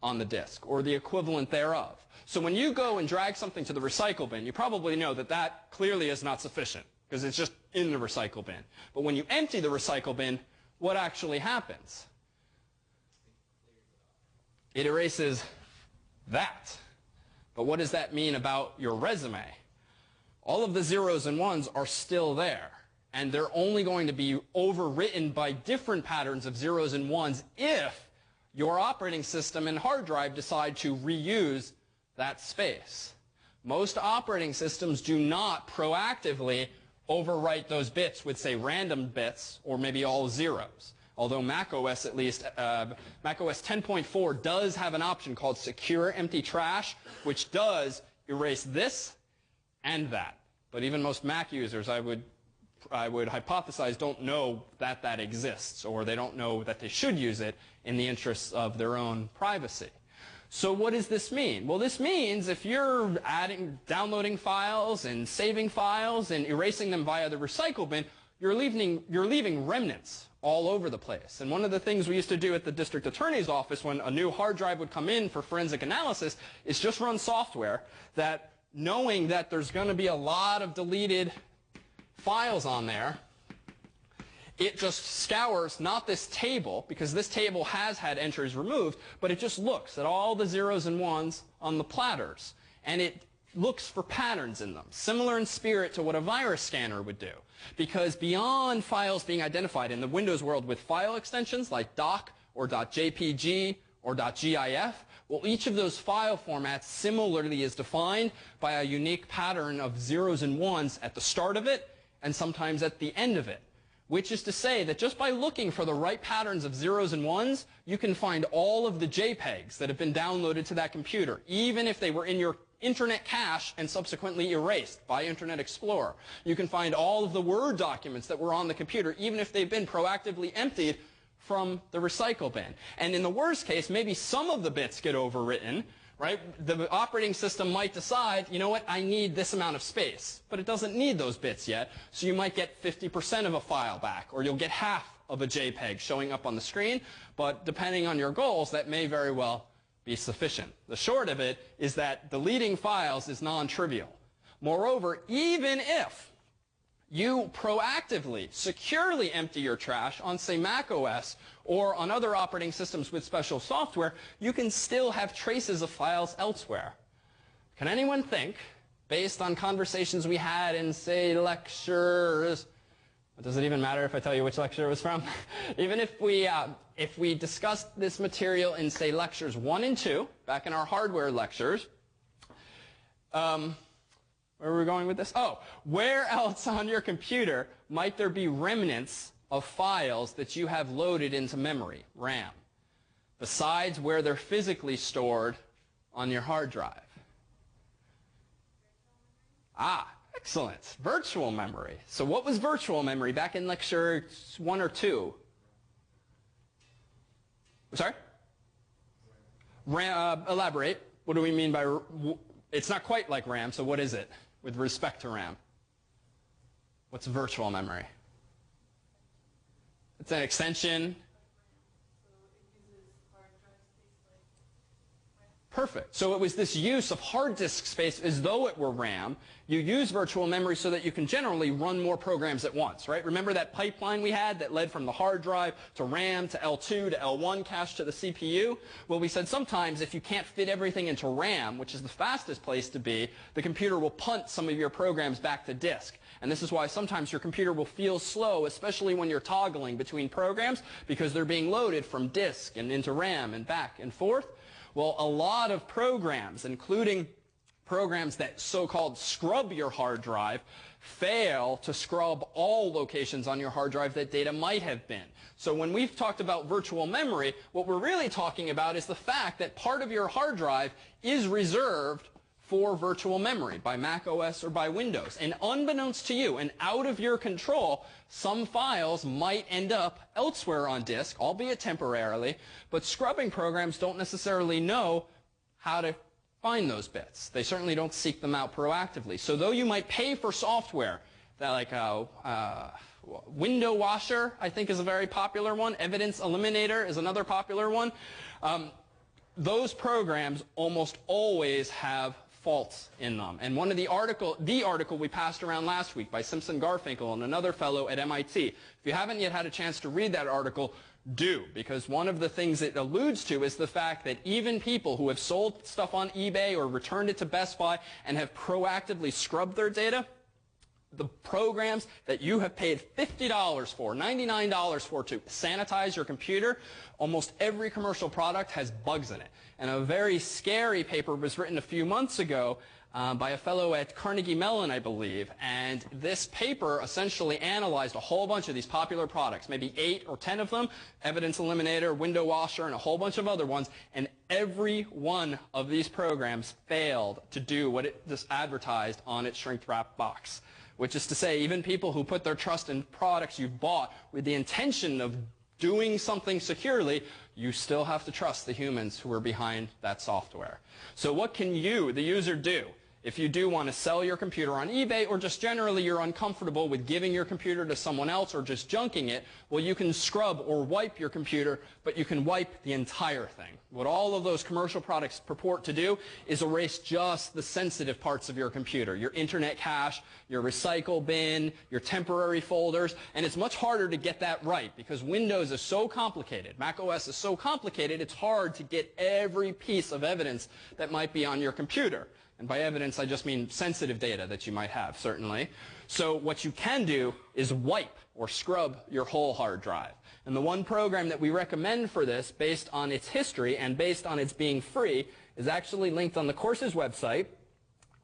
on the disk, or the equivalent thereof. So when you go and drag something to the recycle bin, you probably know that that clearly is not sufficient, because it's just in the recycle bin. But when you empty the recycle bin, what actually happens? It erases that. But what does that mean about your resume? All of the zeros and ones are still there, and they're only going to be overwritten by different patterns of zeros and ones if your operating system and hard drive decide to reuse that space. Most operating systems do not proactively overwrite those bits with, say, random bits or maybe all zeros. Although macOS, at least, macOS 10.4 does have an option called Secure Empty Trash, which does erase this and that. But even most Mac users, I would hypothesize, don't know that that exists, or they don't know that they should use it in the interests of their own privacy. So what does this mean? Well, this means if you're downloading files and saving files and erasing them via the recycle bin, you're leaving remnants all over the place. And one of the things we used to do at the district attorney's office when a new hard drive would come in for forensic analysis is just run software that, knowing that there's going to be a lot of deleted files on there, it just scours not this table, because this table has had entries removed, but it just looks at all the zeros and ones on the platters, and it looks for patterns in them, similar in spirit to what a virus scanner would do. Because beyond files being identified in the Windows world with file extensions like doc or .jpg or .gif, well, each of those file formats similarly is defined by a unique pattern of zeros and ones at the start of it and sometimes at the end of it. Which is to say that just by looking for the right patterns of zeros and ones, you can find all of the JPEGs that have been downloaded to that computer, even if they were in your internet cache and subsequently erased by Internet Explorer. You can find all of the Word documents that were on the computer, even if they've been proactively emptied from the recycle bin. And in the worst case, maybe some of the bits get overwritten, right? The operating system might decide, you know what, I need this amount of space, but it doesn't need those bits yet, so you might get 50% of a file back, or you'll get half of a JPEG showing up on the screen, but depending on your goals, that may very well be sufficient. The short of it is that deleting files is non-trivial. Moreover, even if you proactively, securely empty your trash on, say, macOS or on other operating systems with special software, you can still have traces of files elsewhere. Can anyone think, based on conversations we had in, say, lectures, does it even matter if I tell you which lecture it was from? Even if we discussed this material in, say, lectures 1 and 2, back in our hardware lectures, where were we going with this? Oh, where else on your computer might there be remnants of files that you have loaded into memory, RAM, besides where they're physically stored on your hard drive? Ah, excellent. Virtual memory. So what was virtual memory back in lecture 1 or 2? Sorry? RAM, elaborate. What do we mean by... It's not quite like RAM, so what is it with respect to RAM? What's virtual memory? It's an extension. Perfect. So it was this use of hard disk space as though it were RAM. You use virtual memory so that you can generally run more programs at once, right? Remember that pipeline we had that led from the hard drive to RAM to L2 to L1 cache to the CPU? Well, we said sometimes if you can't fit everything into RAM, which is the fastest place to be, the computer will punt some of your programs back to disk. And this is why sometimes your computer will feel slow, especially when you're toggling between programs, because they're being loaded from disk and into RAM and back and forth. Well, a lot of programs, including programs that so-called scrub your hard drive, fail to scrub all locations on your hard drive that data might have been. So when we've talked about virtual memory, what we're really talking about is the fact that part of your hard drive is reserved for virtual memory by Mac OS or by Windows. And unbeknownst to you and out of your control, some files might end up elsewhere on disk, albeit temporarily, but scrubbing programs don't necessarily know how to find those bits. They certainly don't seek them out proactively. So though you might pay for software, that like Window Washer, I think, is a very popular one. Evidence Eliminator is another popular one. Those programs almost always have faults in them. And one of the article we passed around last week by Simpson Garfinkel and another fellow at MIT, if you haven't yet had a chance to read that article, do, because one of the things it alludes to is the fact that even people who have sold stuff on eBay or returned it to Best Buy and have proactively scrubbed their data, the programs that you have paid $50 for, $99 for to sanitize your computer, almost every commercial product has bugs in it. And a very scary paper was written a few months ago by a fellow at Carnegie Mellon, I believe. And this paper essentially analyzed a whole bunch of these popular products, maybe 8 or 10 of them, Evidence Eliminator, Window Washer, and a whole bunch of other ones. And every one of these programs failed to do what it just advertised on its shrink-wrap box. Which is to say, even people who put their trust in products you've bought with the intention of doing something securely, you still have to trust the humans who are behind that software. So what can you, the user, do if you do want to sell your computer on eBay, or just generally you're uncomfortable with giving your computer to someone else or just junking it? Well, you can scrub or wipe your computer, but you can wipe the entire thing. What all of those commercial products purport to do is erase just the sensitive parts of your computer, your internet cache, your recycle bin, your temporary folders, and it's much harder to get that right because Windows is so complicated, Mac OS is so complicated, it's hard to get every piece of evidence that might be on your computer. And by evidence, I just mean sensitive data that you might have, certainly. So what you can do is wipe or scrub your whole hard drive. And the one program that we recommend for this, based on its history and based on its being free, is actually linked on the course's website.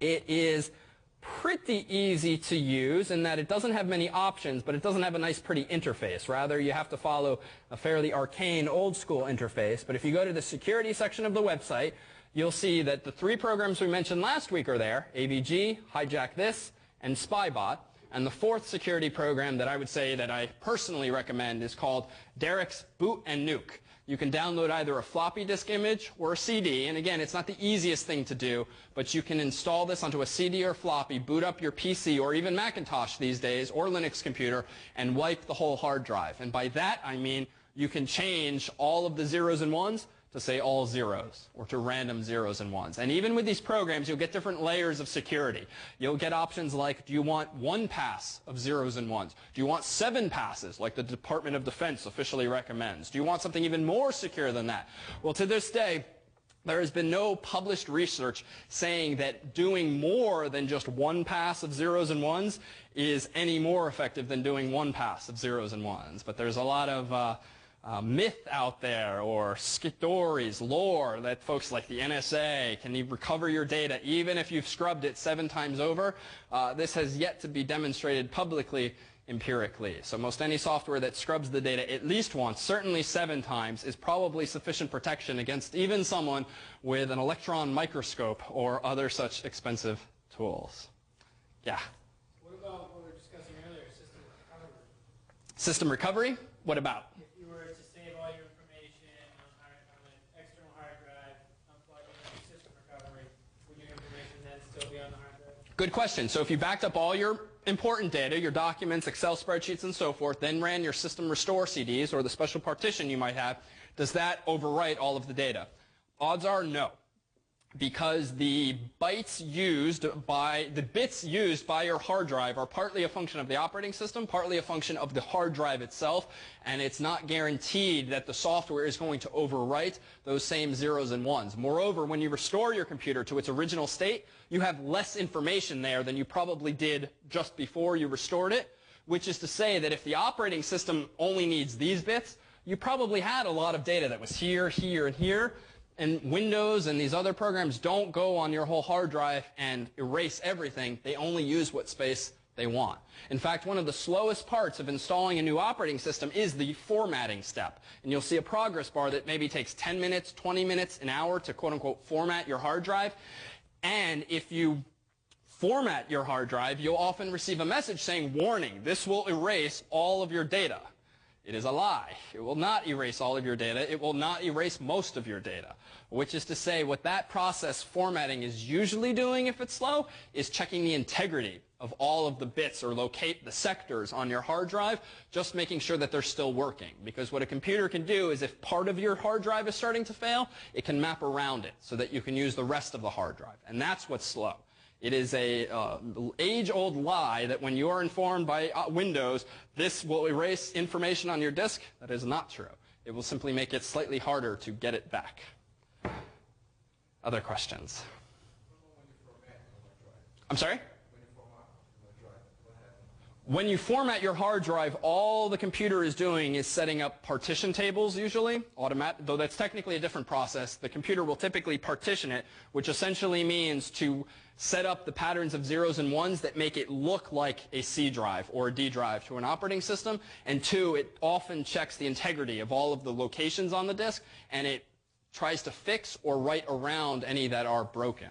It is pretty easy to use in that it doesn't have many options, but it doesn't have a nice, pretty interface. Rather, you have to follow a fairly arcane, old-school interface. But if you go to the security section of the website, you'll see that the 3 programs we mentioned last week are there, AVG, Hijack This, and Spybot. And the 4th security program that I would say that I personally recommend is called Derek's Boot and Nuke. You can download either a floppy disk image or a CD. And again, it's not the easiest thing to do, but you can install this onto a CD or floppy, boot up your PC or even Macintosh these days, or Linux computer, and wipe the whole hard drive. And by that, I mean you can change all of the zeros and ones to say all zeros, or to random zeros and ones. And even with these programs, you'll get different layers of security. You'll get options like, do you want 1 pass of zeros and ones? Do you want 7 passes, like the Department of Defense officially recommends? Do you want something even more secure than that? Well, to this day, there has been no published research saying that doing more than just 1 pass of zeros and ones is any more effective than doing 1 pass of zeros and ones. But there's a lot of myth out there, or stories, lore, that folks like the NSA can recover your data even if you've scrubbed it 7 times over. This has yet to be demonstrated publicly, empirically. So most any software that scrubs the data at least once, certainly 7 times, is probably sufficient protection against even someone with an electron microscope or other such expensive tools. Yeah? What about what we were discussing earlier, system recovery? System recovery? What about? If you were to save all your information on an external hard drive, unplug it into system recovery, would your information then still be on the hard drive? Good question. So if you backed up all your important data, your documents, Excel spreadsheets, and so forth, then ran your system restore CDs or the special partition you might have, does that overwrite all of the data? Odds are no. because the bits used by your hard drive are partly a function of the operating system, partly a function of the hard drive itself, and it's not guaranteed that the software is going to overwrite those same zeros and ones. Moreover, when you restore your computer to its original state, you have less information there than you probably did just before you restored it, which is to say that if the operating system only needs these bits, you probably had a lot of data that was here, here, and here. And Windows and these other programs don't go on your whole hard drive and erase everything. They only use what space they want. In fact, one of the slowest parts of installing a new operating system is the formatting step. And you'll see a progress bar that maybe takes 10 minutes, 20 minutes, an hour to quote-unquote format your hard drive. And if you format your hard drive, you'll often receive a message saying, warning, this will erase all of your data. It is a lie. It will not erase all of your data. It will not erase most of your data, which is to say what that process formatting is usually doing if it's slow is checking the integrity of all of the bits or locate the sectors on your hard drive, just making sure that they're still working. Because what a computer can do is if part of your hard drive is starting to fail, it can map around it so that you can use the rest of the hard drive. And that's what's slow. It is a age-old lie that when you are informed by Windows, this will erase information on your disk. That is not true. It will simply make it slightly harder to get it back. Other questions? I'm sorry? When you format your hard drive, all the computer is doing is setting up partition tables usually, though that's technically a different process. The computer will typically partition it, which essentially means to set up the patterns of zeros and ones that make it look like a C drive or a D drive to an operating system. And two, it often checks the integrity of all of the locations on the disk, and it tries to fix or write around any that are broken.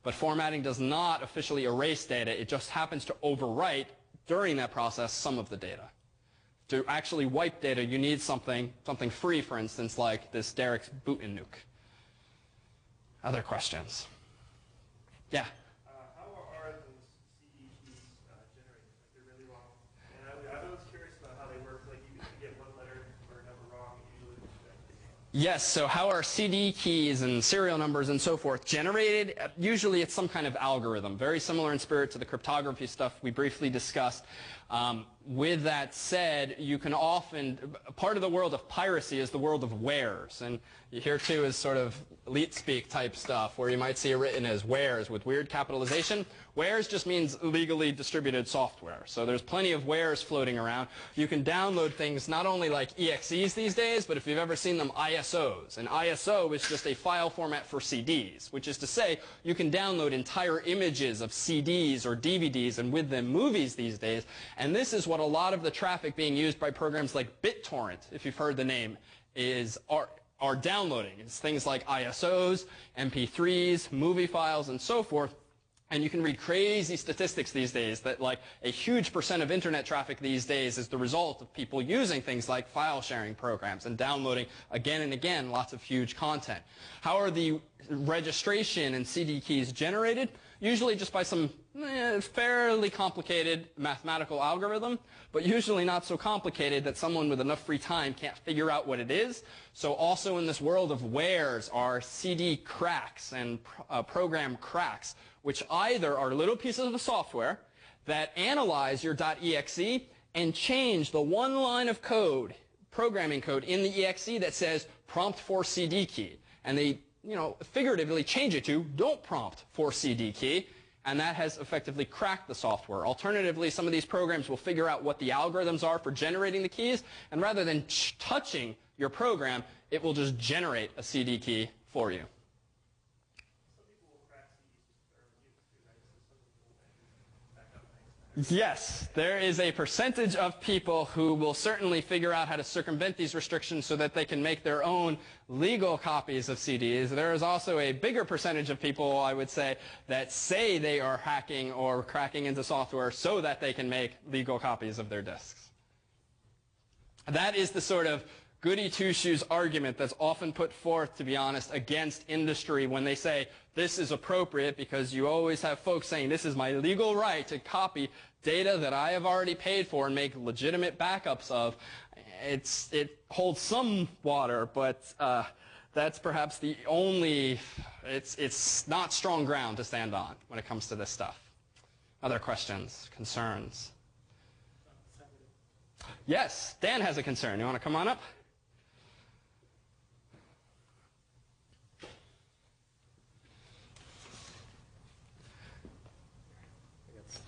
But formatting does not officially erase data. It just happens to overwrite during that process some of the data. To actually wipe data, you need something free, for instance, like this Derek's Bootin nuke. Other questions? Yeah? How are those CD keys generated? Like they're really long. And I was curious about how they work. Like you get one letter or number wrong, usually. Yes, so how are CD keys and serial numbers and so forth generated? Usually it's some kind of algorithm, very similar in spirit to the cryptography stuff we briefly discussed. With that said, you can often, part of the world of piracy is the world of wares. And here too is sort of elite speak type stuff where you might see it written as wares with weird capitalization. Wares just means legally distributed software. So there's plenty of wares floating around. You can download things not only like EXEs these days, but if you've ever seen them, ISOs. An ISO is just a file format for CDs, which is to say you can download entire images of CDs or DVDs and with them movies these days. And this is what a lot of the traffic being used by programs like BitTorrent, if you've heard the name, are downloading. It's things like ISOs, MP3s, movie files, and so forth. And you can read crazy statistics these days that like a huge % of internet traffic these days is the result of people using things like file sharing programs and downloading again and again lots of huge content. How are the registration and CD keys generated? Usually just by some fairly complicated mathematical algorithm, but usually not so complicated that someone with enough free time can't figure out what it is. So also in this world of wares are CD cracks and program cracks, which either are little pieces of the software that analyze your .exe and change the one line of code, programming code in the exe that says prompt for CD key. And they figuratively change it to don't prompt for CD key, and that has effectively cracked the software. Alternatively, some of these programs will figure out what the algorithms are for generating the keys, and rather than touching your program, it will just generate a CD key for you. Yes, there is a percentage of people who will certainly figure out how to circumvent these restrictions so that they can make their own legal copies of CDs. There is also a bigger percentage of people, I would say, that say they are hacking or cracking into software so that they can make legal copies of their disks. That is the sort of goody two-shoes argument that's often put forth, to be honest, against industry when they say this is appropriate, because you always have folks saying this is my legal right to copy data that I have already paid for and make legitimate backups of. It holds some water, but that's perhaps the only, it's not strong ground to stand on when it comes to this stuff. Other questions, concerns? Yes, Dan has a concern. You want to come on up?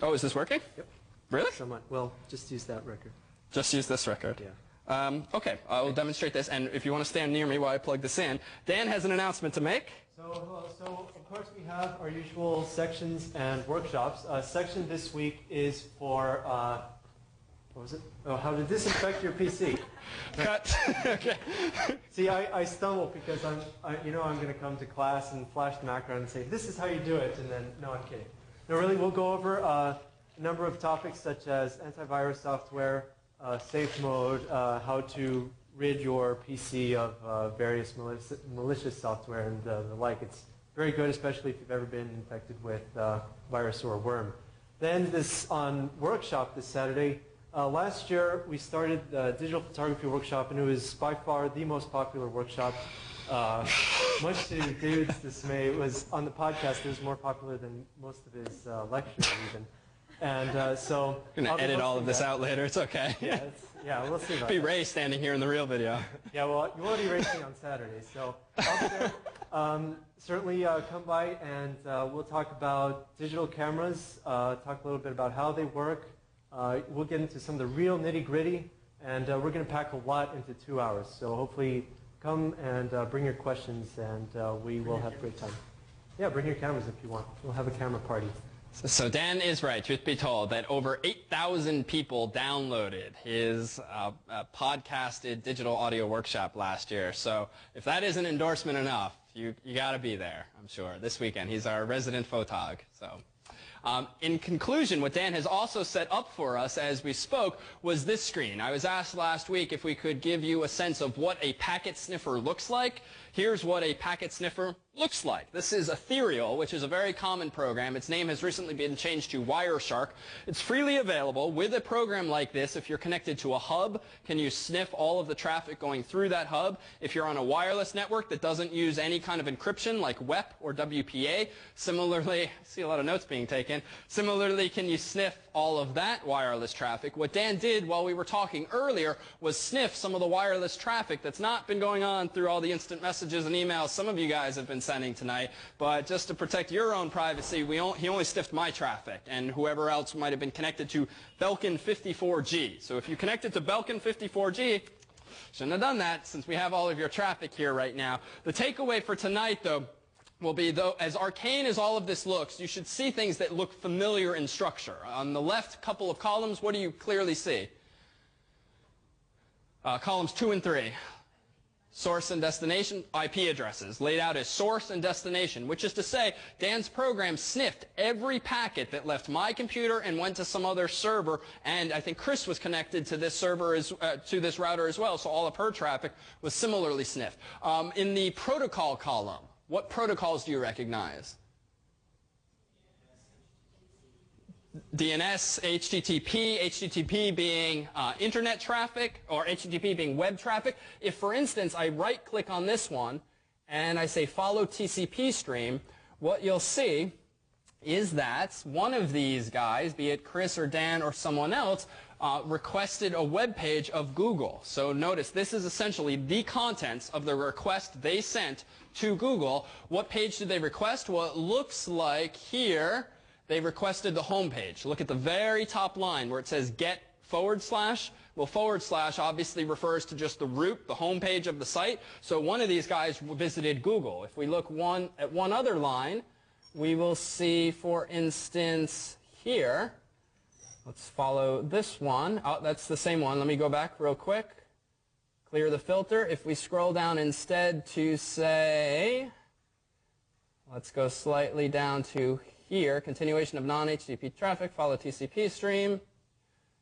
Oh, is this working? Yep. Really? Somewhat. Well, just use that record. Just use this record? Yeah. Okay, I will demonstrate this, and if you want to stand near me while I plug this in, Dan has an announcement to make. So of course we have our usual sections and workshops. Section this week is for, what was it? Oh, how to disinfect your PC. Cut. Okay. See, I stumble because I'm going to come to class and flash the macro and say, this is how you do it, and then, no, I'm kidding. No, really, we'll go over a number of topics such as antivirus software, safe mode, how to rid your PC of various malicious software and the like. It's very good, especially if you've ever been infected with virus or worm. Then on workshop this Saturday, last year we started the digital photography workshop, and it was by far the most popular workshop. Much to David's dismay, it was on the podcast. It was more popular than most of his lectures even. And so I'm going to edit all of this out later. It's okay. Yeah, we'll see about Be that. Ray standing here in the real video. Yeah, well, you won't erase me on Saturday, so I'll be there. Certainly come by, and we'll talk about digital cameras, talk a little bit about how they work. We'll get into some of the real nitty-gritty, and we're going to pack a lot into 2 hours. So hopefully come and bring your questions, and we will have a great time. Yeah, bring your cameras if you want. We'll have a camera party. So Dan is right, truth be told, that over 8,000 people downloaded his podcasted digital audio workshop last year. So if that isn't endorsement enough, you got to be there, I'm sure, this weekend. He's our resident photog. So. In conclusion, what Dan has also set up for us as we spoke was this screen. I was asked last week if we could give you a sense of what a packet sniffer looks like. Here's what a packet sniffer looks like. This is Ethereal, which is a very common program. Its name has recently been changed to Wireshark. It's freely available. With a program like this, if you're connected to a hub, can you sniff all of the traffic going through that hub? If you're on a wireless network that doesn't use any kind of encryption like WEP or WPA, similarly, I see a lot of notes being taken. Similarly, can you sniff all of that wireless traffic? What Dan did while we were talking earlier was sniff some of the wireless traffic that's not been going on through all the instant messages and emails some of you guys have been sending tonight. But just to protect your own privacy, he only sniffed my traffic and whoever else might have been connected to Belkin 54G. So if you connected to Belkin 54G, shouldn't have done that since we have all of your traffic here right now. The takeaway for tonight, though, will be, though, as arcane as all of this looks, you should see things that look familiar in structure. On the left couple of columns, what do you clearly see? Columns 2 and 3. Source and destination, IP addresses, laid out as source and destination, which is to say, Dan's program sniffed every packet that left my computer and went to some other server, and I think Chris was connected to this server, to this router as well, so all of her traffic was similarly sniffed. In the protocol column, what protocols do you recognize? DNS, HTTP, HTTP being internet traffic, or HTTP being web traffic. If, for instance, I right-click on this one and I say follow TCP stream, what you'll see is that one of these guys, be it Chris or Dan or someone else, requested a web page of Google. So notice this is essentially the contents of the request they sent to Google. What page did they request? Well, it looks like here they requested the home page. Look at the very top line where it says get / Well, / obviously refers to just the root, the home page of the site. So one of these guys visited Google. If we look at one other line, we will see, for instance, here. Let's follow this one. Oh, that's the same one. Let me go back real quick. Clear the filter. If we scroll down instead to say, let's go slightly down to here, continuation of non-HTTP traffic, follow TCP stream.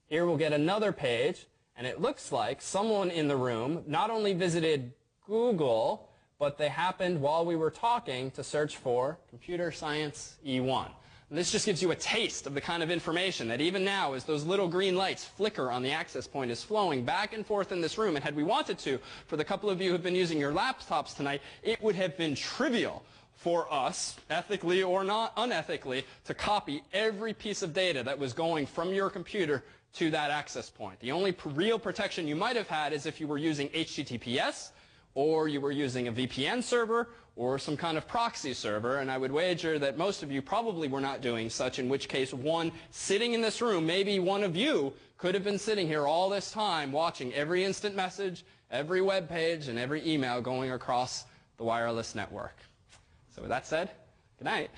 Here we'll get another page, and it looks like someone in the room not only visited Google, but they happened while we were talking to search for Computer Science E1. And this just gives you a taste of the kind of information that even now, as those little green lights flicker on the access point, is flowing back and forth in this room. And had we wanted to, for the couple of you who have been using your laptops tonight, it would have been trivial for us, ethically or not unethically, to copy every piece of data that was going from your computer to that access point. The only real protection you might have had is if you were using HTTPS, or you were using a VPN server, or some kind of proxy server, and I would wager that most of you probably were not doing such, in which case one sitting in this room, maybe one of you, could have been sitting here all this time watching every instant message, every web page, and every email going across the wireless network. So with that said, good night.